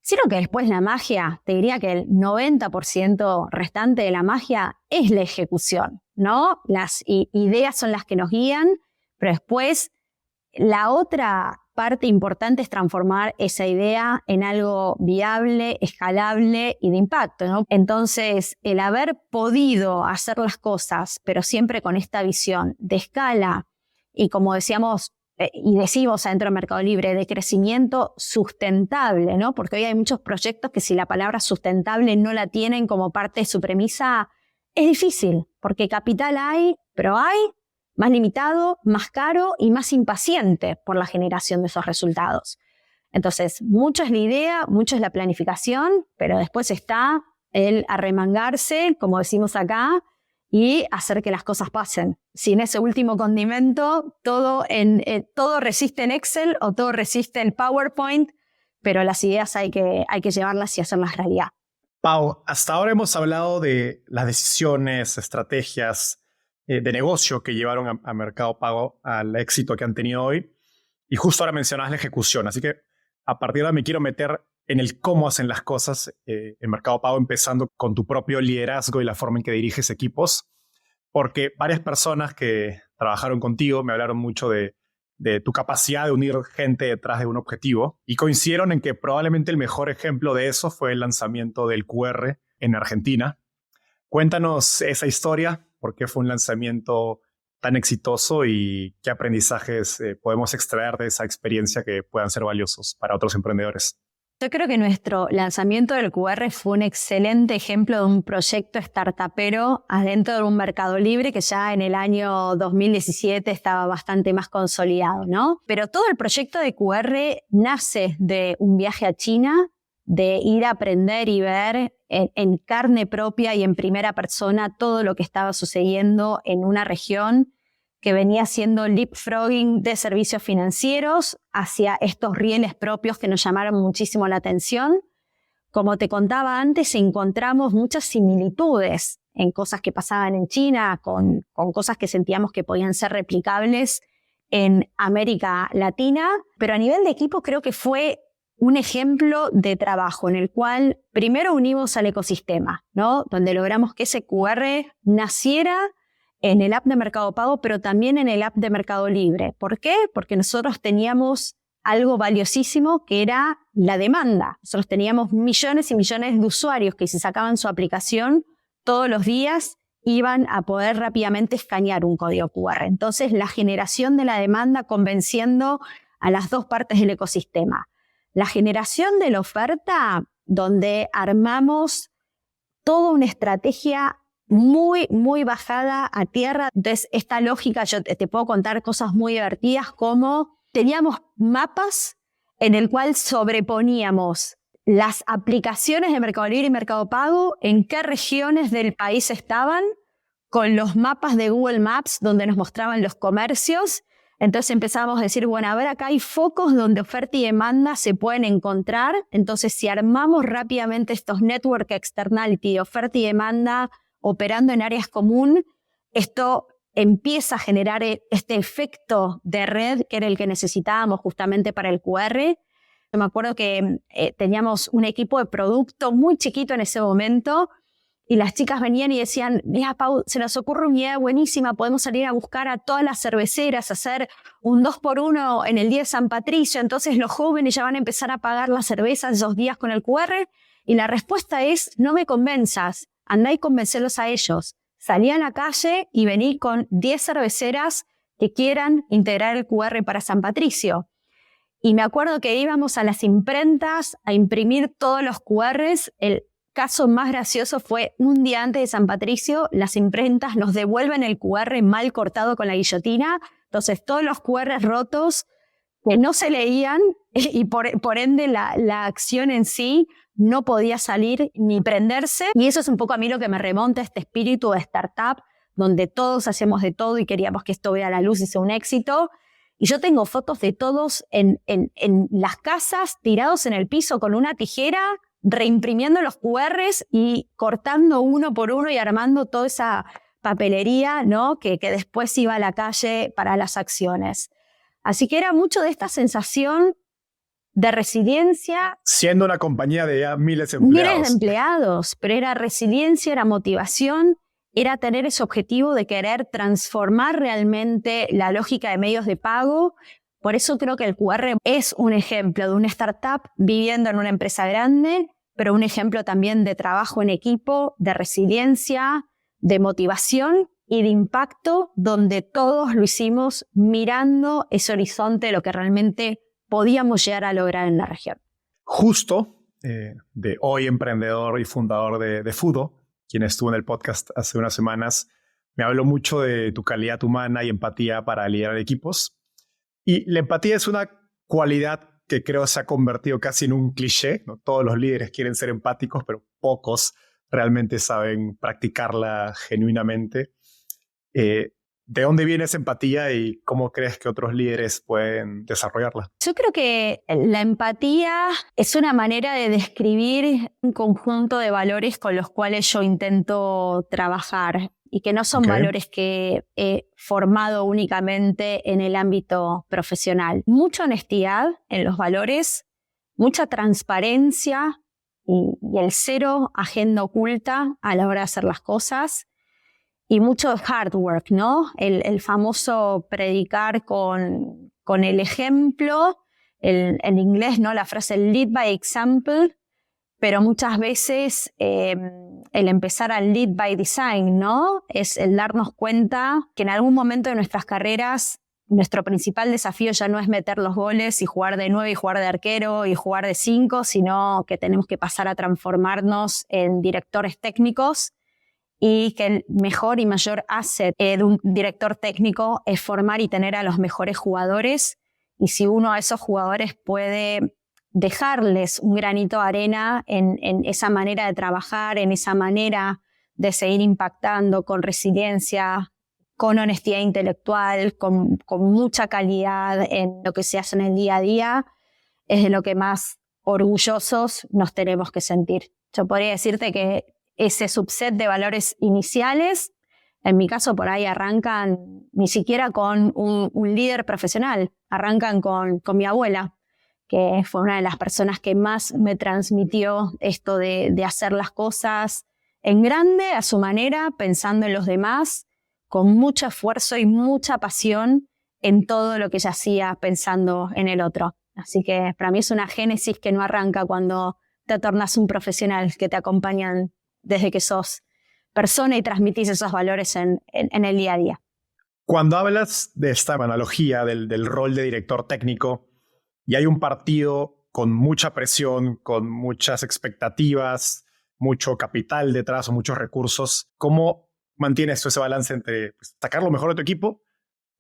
sino que después la magia, te diría que el 90% restante de la magia es la ejecución, ¿no? Las ideas son las que nos guían, pero después la otra parte importante es transformar esa idea en algo viable, escalable y de impacto, ¿no? Entonces, el haber podido hacer las cosas, pero siempre con esta visión de escala y como decíamos, y decimos adentro del Mercado Libre, de crecimiento sustentable, ¿no? Porque hoy hay muchos proyectos que si la palabra sustentable no la tienen como parte de su premisa, es difícil, porque capital hay, pero hay más limitado, más caro y más impaciente por la generación de esos resultados. Entonces, mucho es la idea, mucho es la planificación, pero después está el arremangarse, como decimos acá, y hacer que las cosas pasen. Sin ese último condimento, todo resiste en Excel o todo resiste en PowerPoint, pero las ideas hay que llevarlas y hacerlas realidad. Pau, hasta ahora hemos hablado de las decisiones, estrategias de negocio que llevaron a Mercado Pago al éxito que han tenido hoy. Y justo ahora mencionabas la ejecución. Así que a partir de ahora me quiero meter en el cómo hacen las cosas en Mercado Pago, empezando con tu propio liderazgo y la forma en que diriges equipos. Porque varias personas que trabajaron contigo me hablaron mucho de tu capacidad de unir gente detrás de un objetivo y coincidieron en que probablemente el mejor ejemplo de eso fue el lanzamiento del QR en Argentina. Cuéntanos esa historia, por qué fue un lanzamiento tan exitoso y qué aprendizajes podemos extraer de esa experiencia que puedan ser valiosos para otros emprendedores. Yo creo que nuestro lanzamiento del QR fue un excelente ejemplo de un proyecto startupero adentro de un Mercado Libre que ya en el año 2017 estaba bastante más consolidado, ¿no? Pero todo el proyecto de QR nace de un viaje a China, de ir a aprender y ver en carne propia y en primera persona todo lo que estaba sucediendo en una región que venía haciendo leapfrogging de servicios financieros hacia estos rieles propios que nos llamaron muchísimo la atención. Como te contaba antes, encontramos muchas similitudes en cosas que pasaban en China, con cosas que sentíamos que podían ser replicables en América Latina, pero a nivel de equipo creo que fue un ejemplo de trabajo en el cual primero unimos al ecosistema, ¿no? Donde logramos que ese QR naciera en el app de Mercado Pago, pero también en el app de Mercado Libre. ¿Por qué? Porque nosotros teníamos algo valiosísimo que era la demanda. Nosotros teníamos millones y millones de usuarios que si sacaban su aplicación todos los días iban a poder rápidamente escanear un código QR. Entonces, la generación de la demanda convenciendo a las dos partes del ecosistema. La generación de la oferta, donde armamos toda una estrategia muy, muy bajada a tierra. Entonces, esta lógica, yo te puedo contar cosas muy divertidas, como teníamos mapas en el cual sobreponíamos las aplicaciones de Mercado Libre y Mercado Pago, en qué regiones del país estaban, con los mapas de Google Maps donde nos mostraban los comercios. Entonces empezábamos a decir, bueno, a ver, acá hay focos donde oferta y demanda se pueden encontrar. Entonces, si armamos rápidamente estos network externality de oferta y demanda operando en áreas comunes, esto empieza a generar este efecto de red que era el que necesitábamos justamente para el QR. Yo me acuerdo que teníamos un equipo de producto muy chiquito en ese momento y las chicas venían y decían, mira, Pau, se nos ocurre una idea buenísima, podemos salir a buscar a todas las cerveceras, hacer un 2x1 en el día de San Patricio, entonces los jóvenes ya van a empezar a pagar las cervezas esos días con el QR. Y la respuesta es, no me convenzas, andá y convencerlos a ellos. Salí a la calle y vení con 10 cerveceras que quieran integrar el QR para San Patricio. Y me acuerdo que íbamos a las imprentas a imprimir todos los QRs. El caso más gracioso fue un día antes de San Patricio, las imprentas nos devuelven el QR mal cortado con la guillotina. Entonces todos los QRs rotos que no se leían y por ende la acción en sí no podía salir ni prenderse. Y eso es un poco a mí lo que me remonta a este espíritu de startup, donde todos hacemos de todo y queríamos que esto vea la luz y sea un éxito. Y yo tengo fotos de todos en las casas, tirados en el piso con una tijera, reimprimiendo los QRs y cortando uno por uno y armando toda esa papelería, ¿no? que después iba a la calle para las acciones. Así que era mucho de esta sensación de resiliencia. Siendo una compañía de ya miles de empleados. Miles de empleados, pero era resiliencia, era motivación, era tener ese objetivo de querer transformar realmente la lógica de medios de pago. Por eso creo que el QR es un ejemplo de una startup viviendo en una empresa grande, pero un ejemplo también de trabajo en equipo, de resiliencia, de motivación y de impacto, donde todos lo hicimos mirando ese horizonte de lo que realmente podíamos llegar a lograr en la región. Justo, de hoy emprendedor y fundador de Fudo, quien estuvo en el podcast hace unas semanas, me habló mucho de tu calidad humana y empatía para liderar equipos. Y la empatía es una cualidad que creo se ha convertido casi en un cliché, ¿no? Todos los líderes quieren ser empáticos, pero pocos realmente saben practicarla genuinamente. ¿De dónde viene esa empatía y cómo crees que otros líderes pueden desarrollarla? Yo creo que la empatía es una manera de describir un conjunto de valores con los cuales yo intento trabajar y que no son valores que he formado únicamente en el ámbito profesional. Mucha honestidad en los valores, mucha transparencia y el cero agenda oculta a la hora de hacer las cosas. Y mucho hard work, ¿no? El famoso predicar con el ejemplo, en inglés, ¿no? La frase lead by example, pero muchas veces el empezar a lead by design, ¿no? Es el darnos cuenta que en algún momento de nuestras carreras nuestro principal desafío ya no es meter los goles y jugar de 9 y jugar de arquero y jugar de 5, sino que tenemos que pasar a transformarnos en directores técnicos. Y que el mejor y mayor asset de un director técnico es formar y tener a los mejores jugadores. Y si uno a esos jugadores puede dejarles un granito de arena en esa manera de trabajar, en esa manera de seguir impactando con resiliencia, con honestidad intelectual, con mucha calidad en lo que se hace en el día a día, es de lo que más orgullosos nos tenemos que sentir. Yo podría decirte que ese subset de valores iniciales. En mi caso, por ahí arrancan ni siquiera con un líder profesional, arrancan con mi abuela, que fue una de las personas que más me transmitió esto de hacer las cosas en grande, a su manera, pensando en los demás, con mucho esfuerzo y mucha pasión en todo lo que ella hacía, pensando en el otro. Así que para mí es una génesis que no arranca cuando te tornas un profesional, que te acompañan desde que sos persona y transmitís esos valores en el día a día. Cuando hablas de esta analogía del rol de director técnico y hay un partido con mucha presión, con muchas expectativas, mucho capital detrás o muchos recursos, ¿cómo mantienes ese balance entre sacar lo mejor de tu equipo,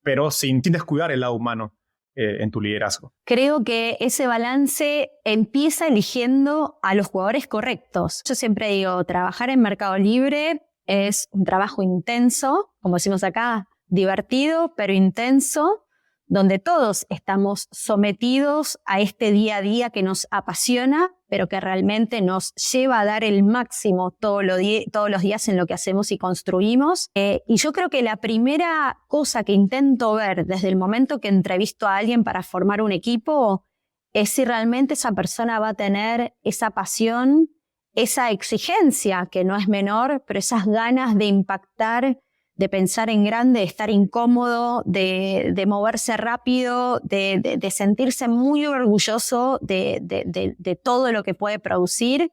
pero sin descuidar el lado humano en tu liderazgo? Creo que ese balance empieza eligiendo a los jugadores correctos. Yo siempre digo, trabajar en Mercado Libre es un trabajo intenso, como decimos acá, divertido, pero intenso, donde todos estamos sometidos a este día a día que nos apasiona, pero que realmente nos lleva a dar el máximo todos los días en lo que hacemos y construimos. Y yo creo que la primera cosa que intento ver desde el momento que entrevisto a alguien para formar un equipo es si realmente esa persona va a tener esa pasión, esa exigencia, que no es menor, pero esas ganas de impactar, de pensar en grande, de estar incómodo, de moverse rápido, de sentirse muy orgulloso de todo lo que puede producir.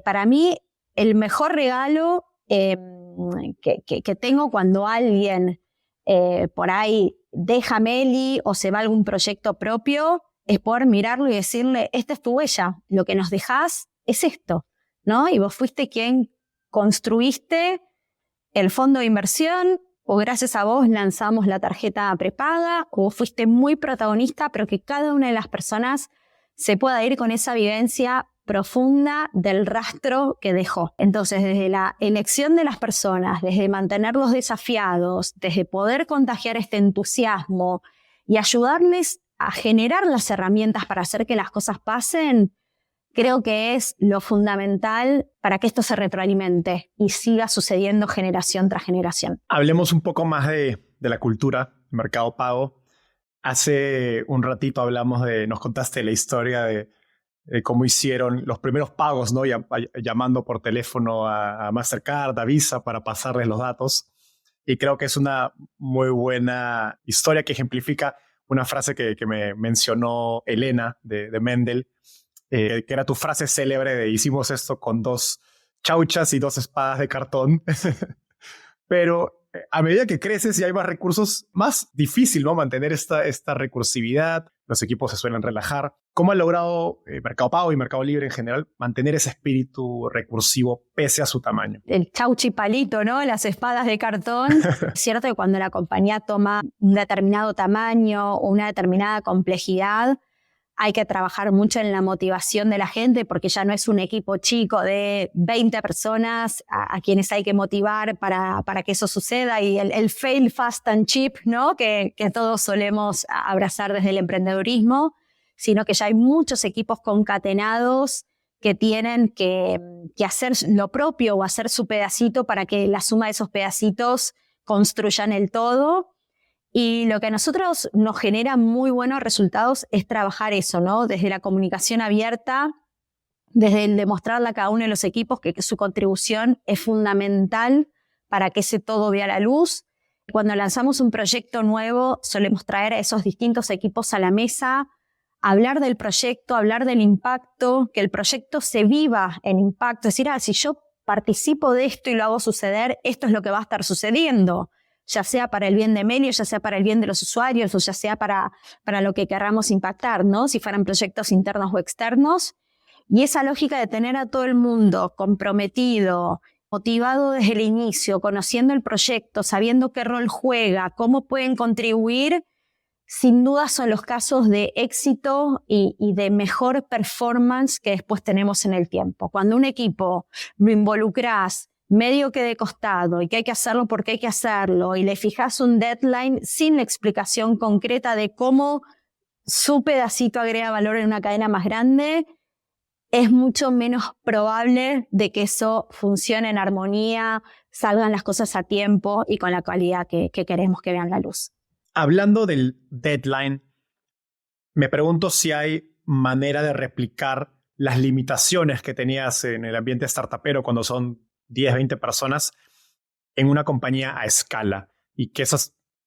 Para mí, el mejor regalo que tengo cuando alguien por ahí deja Meli o se va a algún proyecto propio es poder mirarlo y decirle, esta es tu huella, lo que nos dejás es esto, ¿no? Y vos fuiste quien construiste el fondo de inversión, o gracias a vos lanzamos la tarjeta prepaga, o vos fuiste muy protagonista, pero que cada una de las personas se pueda ir con esa vivencia profunda del rastro que dejó. Entonces, desde la elección de las personas, desde mantenerlos desafiados, desde poder contagiar este entusiasmo y ayudarles a generar las herramientas para hacer que las cosas pasen, creo que es lo fundamental para que esto se retroalimente y siga sucediendo generación tras generación. Hablemos un poco más de la cultura, Mercado Pago. Hace un ratito nos contaste la historia de cómo hicieron los primeros pagos, ¿no? Llamando por teléfono a Mastercard, a Visa, para pasarles los datos. Y creo que es una muy buena historia que ejemplifica una frase que me mencionó Elena de Mendel, que era tu frase célebre de hicimos esto con 2 chauchas y 2 espadas de cartón. Pero a medida que creces y hay más recursos, más difícil, ¿no? Mantener esta recursividad. Los equipos se suelen relajar. ¿Cómo ha logrado Mercado Pago y Mercado Libre en general mantener ese espíritu recursivo pese a su tamaño? El chauchi palito, ¿no? Las espadas de cartón. Es cierto que cuando la compañía toma un determinado tamaño o una determinada complejidad, hay que trabajar mucho en la motivación de la gente porque ya no es un equipo chico de 20 personas a quienes hay que motivar para que eso suceda y el fail fast and cheap, ¿no? que todos solemos abrazar desde el emprendedurismo, sino que ya hay muchos equipos concatenados que tienen que hacer lo propio o hacer su pedacito para que la suma de esos pedacitos construyan el todo. Y lo que a nosotros nos genera muy buenos resultados es trabajar eso, ¿no? Desde la comunicación abierta, desde el demostrarle a cada uno de los equipos que su contribución es fundamental para que ese todo vea la luz. Cuando lanzamos un proyecto nuevo, solemos traer a esos distintos equipos a la mesa, hablar del proyecto, hablar del impacto, que el proyecto se viva en impacto. Es decir, si yo participo de esto y lo hago suceder, esto es lo que va a estar sucediendo, ya sea para el bien de Melio, ya sea para el bien de los usuarios o ya sea para lo que queramos impactar, ¿no? Si fueran proyectos internos o externos. Y esa lógica de tener a todo el mundo comprometido, motivado desde el inicio, conociendo el proyecto, sabiendo qué rol juega, cómo pueden contribuir, sin duda son los casos de éxito y de mejor performance que después tenemos en el tiempo. Cuando un equipo lo involucras medio que de costado y que hay que hacerlo porque hay que hacerlo y le fijas un deadline sin la explicación concreta de cómo su pedacito agrega valor en una cadena más grande, es mucho menos probable de que eso funcione en armonía, salgan las cosas a tiempo y con la calidad que queremos que vean la luz. Hablando del deadline, me pregunto si hay manera de replicar las limitaciones que tenías en el ambiente startupero cuando son 10, 20 personas en una compañía a escala. Y que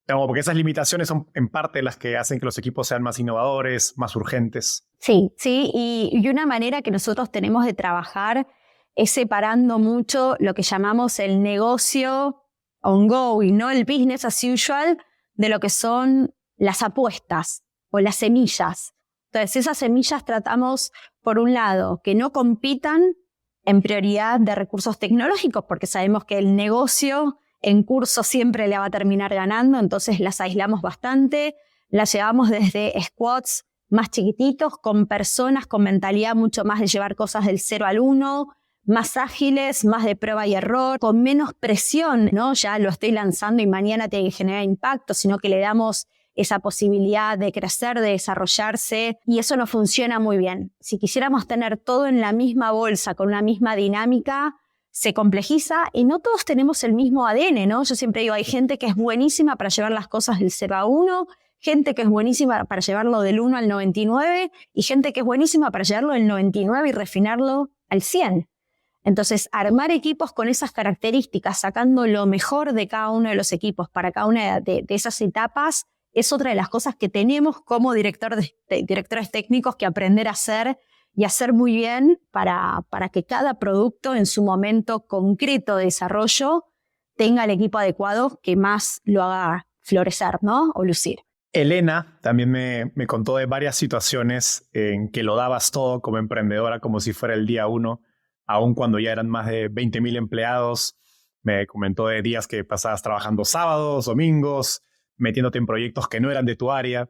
porque esas limitaciones son en parte las que hacen que los equipos sean más innovadores, más urgentes. Sí, y una manera que nosotros tenemos de trabajar es separando mucho lo que llamamos el negocio ongoing, ¿no? El business as usual, de lo que son las apuestas o las semillas. Entonces, esas semillas tratamos, por un lado, que no compitan en prioridad de recursos tecnológicos, porque sabemos que el negocio en curso siempre le va a terminar ganando, entonces las aislamos bastante, las llevamos desde squads más chiquititos, con personas con mentalidad mucho más de llevar cosas del 0 al 1, más ágiles, más de prueba y error, con menos presión, ¿no? Ya lo estoy lanzando y mañana tiene que generar impacto, sino que le damos esa posibilidad de crecer, de desarrollarse, y eso no funciona muy bien. Si quisiéramos tener todo en la misma bolsa, con una misma dinámica, se complejiza y no todos tenemos el mismo ADN, ¿no? Yo siempre digo, hay gente que es buenísima para llevar las cosas del 0 a 1, gente que es buenísima para llevarlo del 1 al 99 y gente que es buenísima para llevarlo del 99 y refinarlo al 100. Entonces, armar equipos con esas características, sacando lo mejor de cada uno de los equipos para cada una de esas etapas, es otra de las cosas que tenemos como directores técnicos que aprender a hacer y hacer muy bien para que cada producto en su momento concreto de desarrollo tenga el equipo adecuado que más lo haga florecer, ¿no? O lucir. Elena también me contó de varias situaciones en que lo dabas todo como emprendedora, como si fuera el día uno, aun cuando ya eran más de 20,000 empleados. Me comentó de días que pasabas trabajando sábados, domingos, metiéndote en proyectos que no eran de tu área.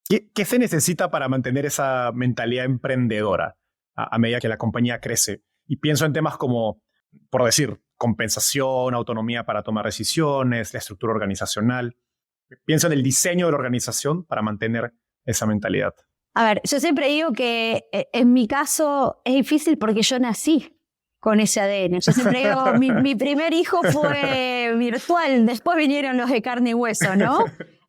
¿Qué se necesita para mantener esa mentalidad emprendedora a medida que la compañía crece? Y pienso en temas como, por decir, compensación, autonomía para tomar decisiones, la estructura organizacional. Pienso en el diseño de la organización para mantener esa mentalidad. A ver, yo siempre digo que en mi caso es difícil porque yo nací con ese ADN. Yo siempre digo, mi primer hijo fue virtual, después vinieron los de carne y hueso, ¿no?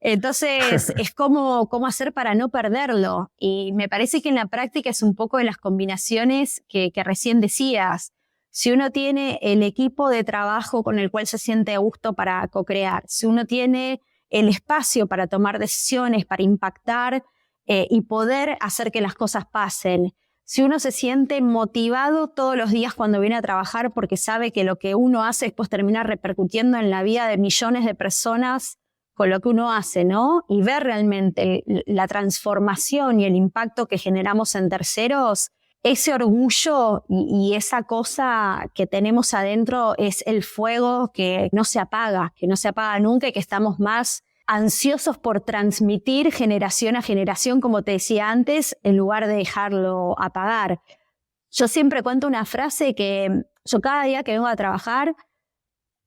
Entonces, es cómo hacer para no perderlo. Y me parece que en la práctica es un poco de las combinaciones que recién decías. Si uno tiene el equipo de trabajo con el cual se siente a gusto para co-crear, si uno tiene el espacio para tomar decisiones, para impactar y poder hacer que las cosas pasen, si uno se siente motivado todos los días cuando viene a trabajar porque sabe que lo que uno hace después termina repercutiendo en la vida de millones de personas con lo que uno hace, ¿no? Y ver realmente la transformación y el impacto que generamos en terceros, ese orgullo y esa cosa que tenemos adentro es el fuego que no se apaga nunca y que estamos más ansiosos por transmitir generación a generación, como te decía antes, en lugar de dejarlo apagar. Yo siempre cuento una frase que yo cada día que vengo a trabajar,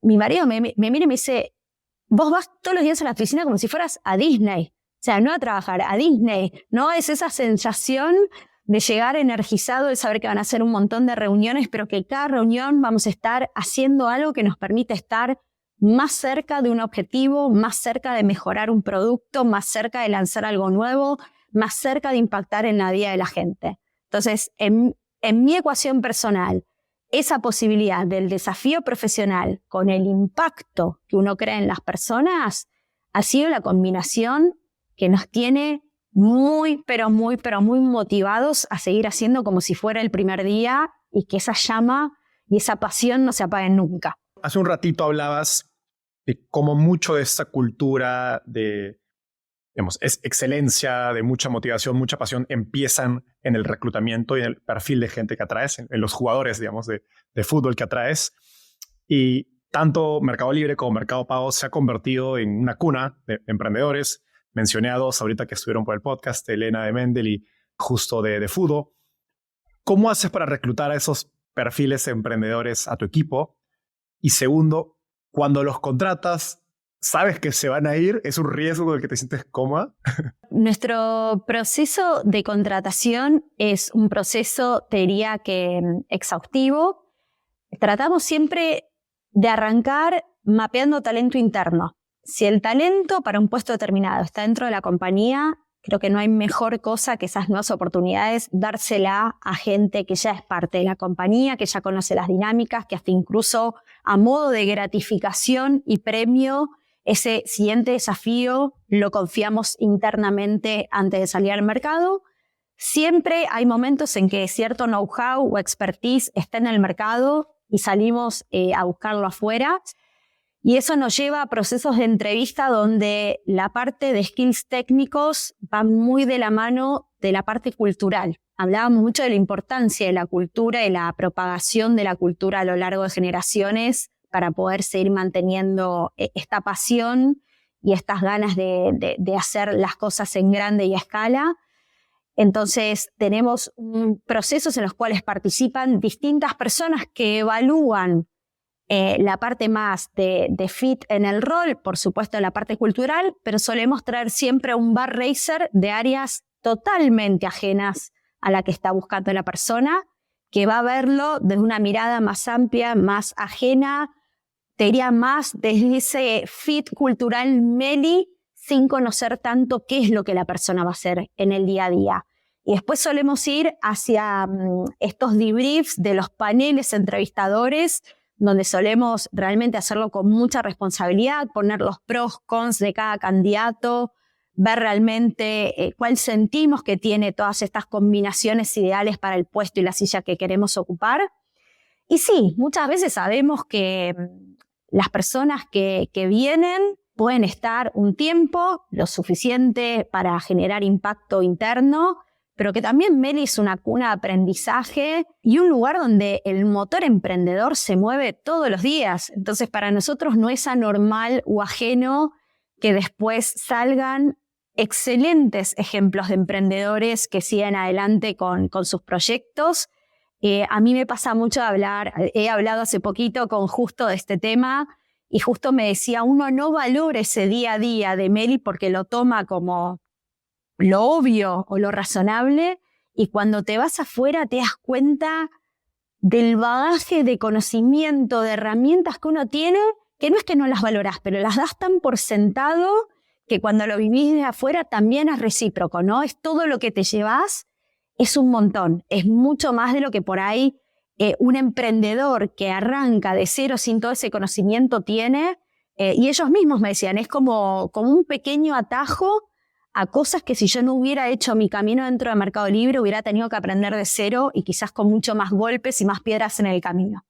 mi marido me mira y me dice, vos vas todos los días a la oficina como si fueras a Disney. O sea, no a trabajar, a Disney. ¿No? Es esa sensación de llegar energizado, de saber que van a hacer un montón de reuniones, pero que cada reunión vamos a estar haciendo algo que nos permite estar más cerca de un objetivo, más cerca de mejorar un producto, más cerca de lanzar algo nuevo, más cerca de impactar en la vida de la gente. Entonces, en mi ecuación personal, esa posibilidad del desafío profesional con el impacto que uno crea en las personas ha sido la combinación que nos tiene muy motivados a seguir haciendo como si fuera el primer día y que esa llama y esa pasión no se apaguen nunca. Hace un ratito hablabas de cómo mucho de esta cultura de es excelencia, de mucha motivación, mucha pasión, empiezan en el reclutamiento y en el perfil de gente que atraes, en los jugadores, digamos, de fútbol que atraes. Y tanto Mercado Libre como Mercado Pago se ha convertido en una cuna de emprendedores. Mencioné a dos ahorita que estuvieron por el podcast, Elena de Mendel y justo de Fudo. ¿Cómo haces para reclutar a esos perfiles emprendedores a tu equipo? Y segundo, cuando los contratas, ¿Sabes que se van a ir? ¿Es un riesgo del que te sientes cómoda? Nuestro proceso de contratación es un proceso, te diría que exhaustivo. Tratamos siempre de arrancar mapeando talento interno. Si el talento para un puesto determinado está dentro de la compañía, creo que no hay mejor cosa que esas nuevas oportunidades dársela a gente que ya es parte de la compañía, que ya conoce las dinámicas, que hasta incluso a modo de gratificación y premio, ese siguiente desafío lo confiamos internamente antes de salir al mercado. Siempre hay momentos en que cierto know-how o expertise está en el mercado y salimos a buscarlo afuera. Y eso nos lleva a procesos de entrevista donde la parte de skills técnicos va muy de la mano de la parte cultural. Hablábamos mucho de la importancia de la cultura y la propagación de la cultura a lo largo de generaciones para poder seguir manteniendo esta pasión y estas ganas de hacer las cosas en grande y a escala. Entonces tenemos procesos en los cuales participan distintas personas que evalúan la parte más de fit en el rol, por supuesto la parte cultural, pero solemos traer siempre un bar racer de áreas totalmente ajenas a la que está buscando la persona, que va a verlo desde una mirada más amplia, más ajena, te diría más desde ese fit cultural Meli, sin conocer tanto qué es lo que la persona va a hacer en el día a día. Y después solemos ir hacia estos debriefs de los paneles entrevistadores, donde solemos realmente hacerlo con mucha responsabilidad, poner los pros, cons de cada candidato, ver realmente cuál sentimos que tiene todas estas combinaciones ideales para el puesto y la silla que queremos ocupar. Y sí, muchas veces sabemos que las personas que vienen pueden estar un tiempo, lo suficiente para generar impacto interno, pero que también Meli es una cuna de aprendizaje y un lugar donde el motor emprendedor se mueve todos los días. Entonces, para nosotros no es anormal o ajeno que después salgan excelentes ejemplos de emprendedores que siguen adelante con sus proyectos. A mí me pasa mucho he hablado hace poquito con Justo de este tema y Justo me decía, uno no valora ese día a día de Meli porque lo toma como lo obvio o lo razonable, y cuando te vas afuera te das cuenta del bagaje de conocimiento, de herramientas que uno tiene, que no es que no las valorás, pero las das tan por sentado que cuando lo vivís de afuera también es recíproco, ¿no? Es todo lo que te llevas, es un montón, es mucho más de lo que por ahí un emprendedor que arranca de cero sin todo ese conocimiento tiene, y ellos mismos me decían, es como un pequeño atajo a cosas que si yo no hubiera hecho mi camino dentro de Mercado Libre hubiera tenido que aprender de cero y quizás con mucho más golpes y más piedras en el camino.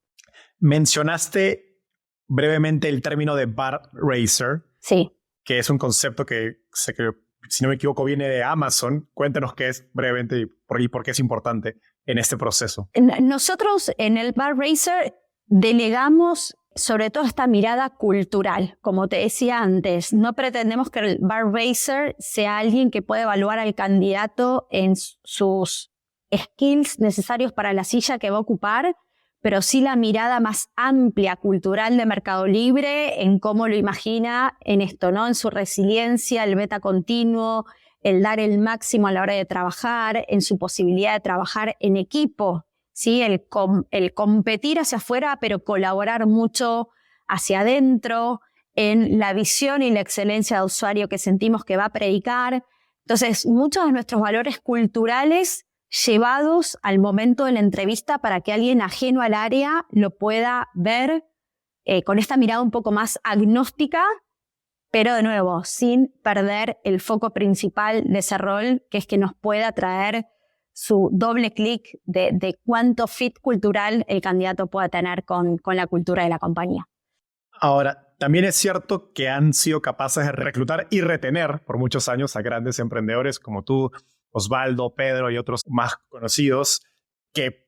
Mencionaste brevemente el término de bar racer. Sí. Que es un concepto que sé que, si no me equivoco, viene de Amazon. Cuéntanos qué es brevemente y por qué es importante en este proceso. Nosotros en el bar racer delegamos sobre todo esta mirada cultural. Como te decía antes, no pretendemos que el bar racer sea alguien que pueda evaluar al candidato en sus skills necesarios para la silla que va a ocupar, pero sí la mirada más amplia cultural de Mercado Libre en cómo lo imagina en esto, ¿no? En su resiliencia, el beta continuo, el dar el máximo a la hora de trabajar, en su posibilidad de trabajar en equipo, ¿sí? El competir hacia afuera, pero colaborar mucho hacia adentro, en la visión y la excelencia de usuario que sentimos que va a predicar. Entonces, muchos de nuestros valores culturales llevados al momento de la entrevista para que alguien ajeno al área lo pueda ver con esta mirada un poco más agnóstica, pero de nuevo, sin perder el foco principal de ese rol, que es que nos pueda traer su doble clic de cuánto fit cultural el candidato pueda tener con la cultura de la compañía. Ahora, también es cierto que han sido capaces de reclutar y retener por muchos años a grandes emprendedores como tú, Osvaldo, Pedro y otros más conocidos, que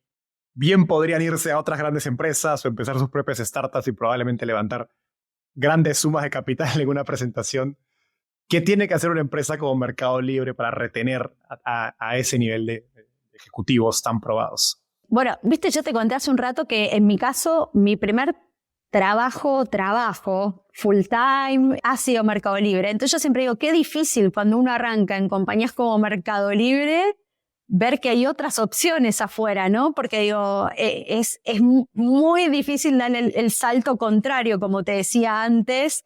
bien podrían irse a otras grandes empresas o empezar sus propias startups y probablemente levantar grandes sumas de capital en una presentación. ¿Qué tiene que hacer una empresa como Mercado Libre para retener a ese nivel de ejecutivos tan probados? Bueno, viste, yo te conté hace un rato que en mi caso, mi primer trabajo, full time, ha sido Mercado Libre. Entonces yo siempre digo, qué difícil cuando uno arranca en compañías como Mercado Libre ver que hay otras opciones afuera, ¿no? Porque digo, es muy difícil dar el salto contrario, como te decía antes,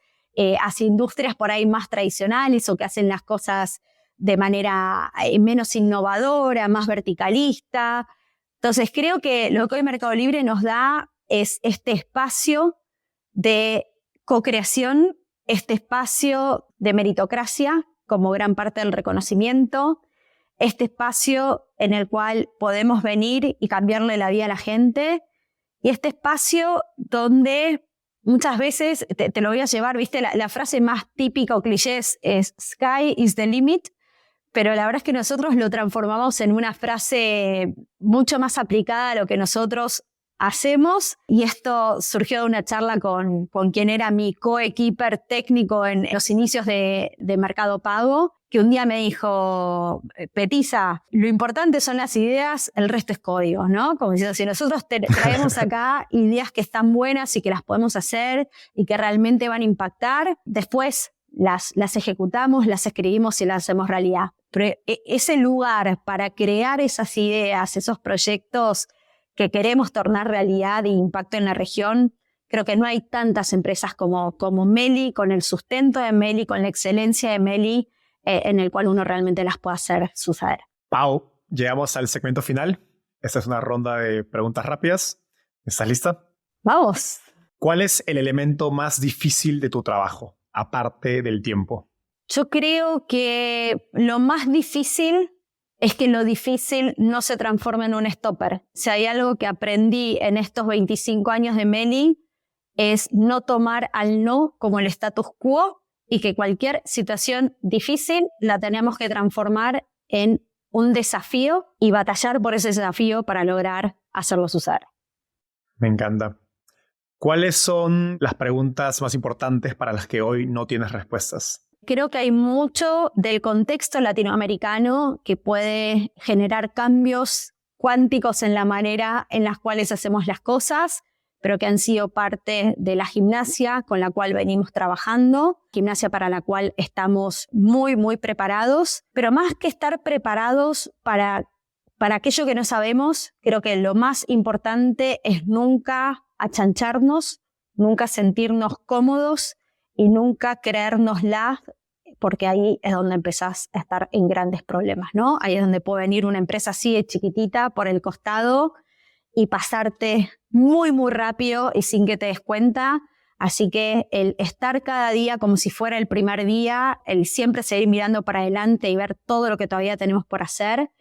hacia industrias por ahí más tradicionales o que hacen las cosas de manera menos innovadora, más verticalista. Entonces creo que lo que hoy Mercado Libre nos da es este espacio de co-creación, este espacio de meritocracia como gran parte del reconocimiento, este espacio en el cual podemos venir y cambiarle la vida a la gente, y este espacio donde muchas veces, te lo voy a llevar, ¿viste? La frase más típica o cliché es "Sky is the limit", pero la verdad es que nosotros lo transformamos en una frase mucho más aplicada a lo que nosotros hacemos, y esto surgió de una charla con quien era mi co-equiper técnico en los inicios de Mercado Pago, que un día me dijo, Petiza, lo importante son las ideas, el resto es código, ¿no? Como diciendo, si nosotros traemos acá ideas que están buenas y que las podemos hacer y que realmente van a impactar, después las ejecutamos, las escribimos y las hacemos realidad. Pero ese lugar para crear esas ideas, esos proyectos que queremos tornar realidad e impacto en la región, creo que no hay tantas empresas como Meli, con el sustento de Meli, con la excelencia de Meli, en el cual uno realmente las puede hacer suceder. Pau, llegamos al segmento final. Esta es una ronda de preguntas rápidas. ¿Estás lista? ¡Vamos! ¿Cuál es el elemento más difícil de tu trabajo, aparte del tiempo? Yo creo que lo más difícil es que lo difícil no se transforme en un stopper. Si hay algo que aprendí en estos 25 años de Meli, es no tomar al no como el status quo, y que cualquier situación difícil la tenemos que transformar en un desafío y batallar por ese desafío para lograr hacerlo suceder. Me encanta. ¿Cuáles son las preguntas más importantes para las que hoy no tienes respuestas? Creo que hay mucho del contexto latinoamericano que puede generar cambios cuánticos en la manera en las cuales hacemos las cosas, pero que han sido parte de la gimnasia con la cual venimos trabajando, gimnasia para la cual estamos muy, muy preparados, pero más que estar preparados para aquello que no sabemos, creo que lo más importante es nunca achancharnos, nunca sentirnos cómodos y nunca creérnosla, porque ahí es donde empezás a estar en grandes problemas, ¿no? Ahí es donde puede venir una empresa así de chiquitita por el costado y pasarte muy, muy rápido y sin que te des cuenta. Así que el estar cada día como si fuera el primer día, el siempre seguir mirando para adelante y ver todo lo que todavía tenemos por hacer,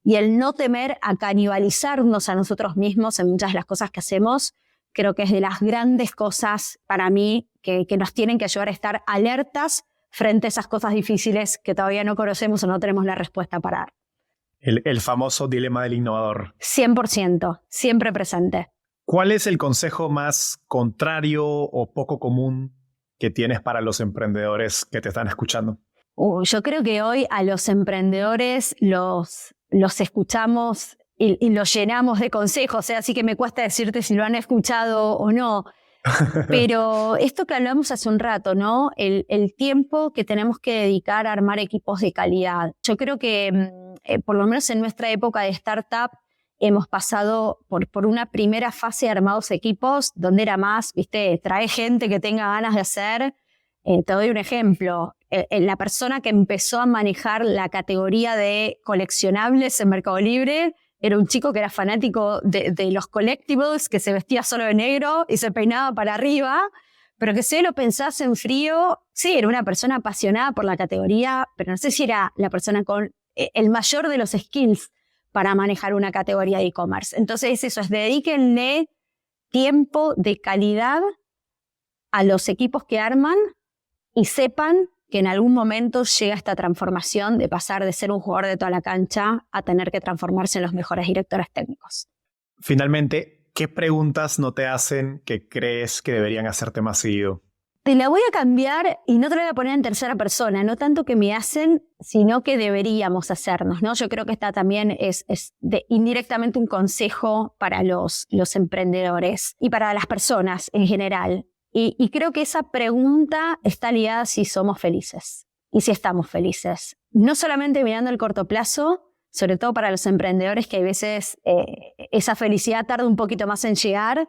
y el no temer a canibalizarnos a nosotros mismos en muchas de las cosas que hacemos, creo que es de las grandes cosas para mí que nos tienen que ayudar a estar alertas frente a esas cosas difíciles que todavía no conocemos o no tenemos la respuesta para dar. El famoso dilema del innovador. 100%, siempre presente. ¿Cuál es el consejo más contrario o poco común que tienes para los emprendedores que te están escuchando? Yo creo que hoy a los emprendedores los escuchamos y los llenamos de consejos, así que me cuesta decirte si lo han escuchado o no. Pero esto que hablamos hace un rato, ¿no? El tiempo que tenemos que dedicar a armar equipos de calidad. Yo creo que, por lo menos en nuestra época de startup, hemos pasado por una primera fase de armados equipos donde era más, ¿viste? Trae gente que tenga ganas de hacer. Te doy un ejemplo. La persona que empezó a manejar la categoría de coleccionables en Mercado Libre era un chico que era fanático de los collectibles, que se vestía solo de negro y se peinaba para arriba, pero que si lo pensás en frío, sí, era una persona apasionada por la categoría, pero no sé si era la persona con el mayor de los skills para manejar una categoría de e-commerce. Entonces eso es, dedíquenle tiempo de calidad a los equipos que arman y sepan que en algún momento llega esta transformación de pasar de ser un jugador de toda la cancha a tener que transformarse en los mejores directores técnicos. Finalmente, ¿qué preguntas no te hacen que crees que deberían hacerte más seguido? Te la voy a cambiar y no te la voy a poner en tercera persona, no tanto que me hacen, sino que deberíamos hacernos, ¿no? Yo creo que esta también es indirectamente un consejo para los emprendedores y para las personas en general. Y creo que esa pregunta está ligada a si somos felices y si estamos felices. No solamente mirando el corto plazo, sobre todo para los emprendedores que a veces esa felicidad tarda un poquito más en llegar,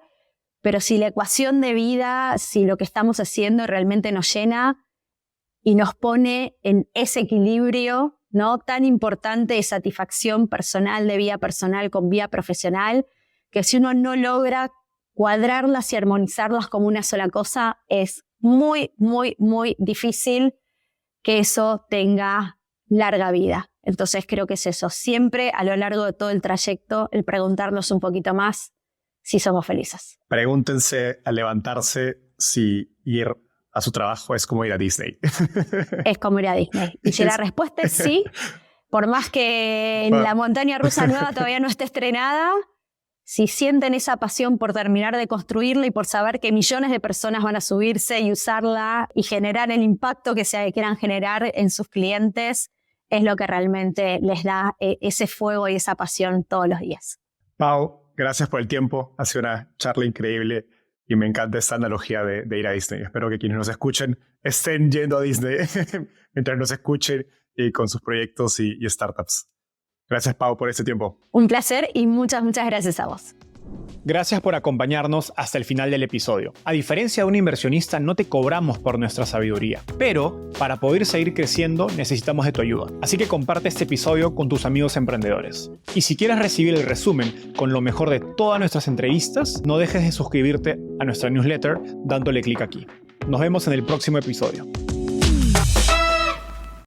pero si la ecuación de vida, si lo que estamos haciendo realmente nos llena y nos pone en ese equilibrio, ¿no?, tan importante de satisfacción personal, de vida personal con vida profesional, que si uno no logra cuadrarlas y armonizarlas como una sola cosa, es muy, muy, muy difícil que eso tenga larga vida. Entonces creo que es eso, siempre a lo largo de todo el trayecto, el preguntarnos un poquito más si somos felices. Pregúntense al levantarse si ir a su trabajo es como ir a Disney. Es como ir a Disney. Y si la respuesta es sí, por más que la montaña rusa nueva todavía no esté estrenada, si sienten esa pasión por terminar de construirla y por saber que millones de personas van a subirse y usarla y generar el impacto que quieran generar en sus clientes, es lo que realmente les da ese fuego y esa pasión todos los días. Pau, gracias por el tiempo. Ha sido una charla increíble y me encanta esta analogía de ir a Disney. Espero que quienes nos escuchen estén yendo a Disney mientras nos escuchen con sus proyectos y startups. Gracias, Pau, por este tiempo. Un placer y muchas, muchas gracias a vos. Gracias por acompañarnos hasta el final del episodio. A diferencia de un inversionista, no te cobramos por nuestra sabiduría, pero para poder seguir creciendo necesitamos de tu ayuda. Así que comparte este episodio con tus amigos emprendedores. Y si quieres recibir el resumen con lo mejor de todas nuestras entrevistas, no dejes de suscribirte a nuestra newsletter dándole clic aquí. Nos vemos en el próximo episodio.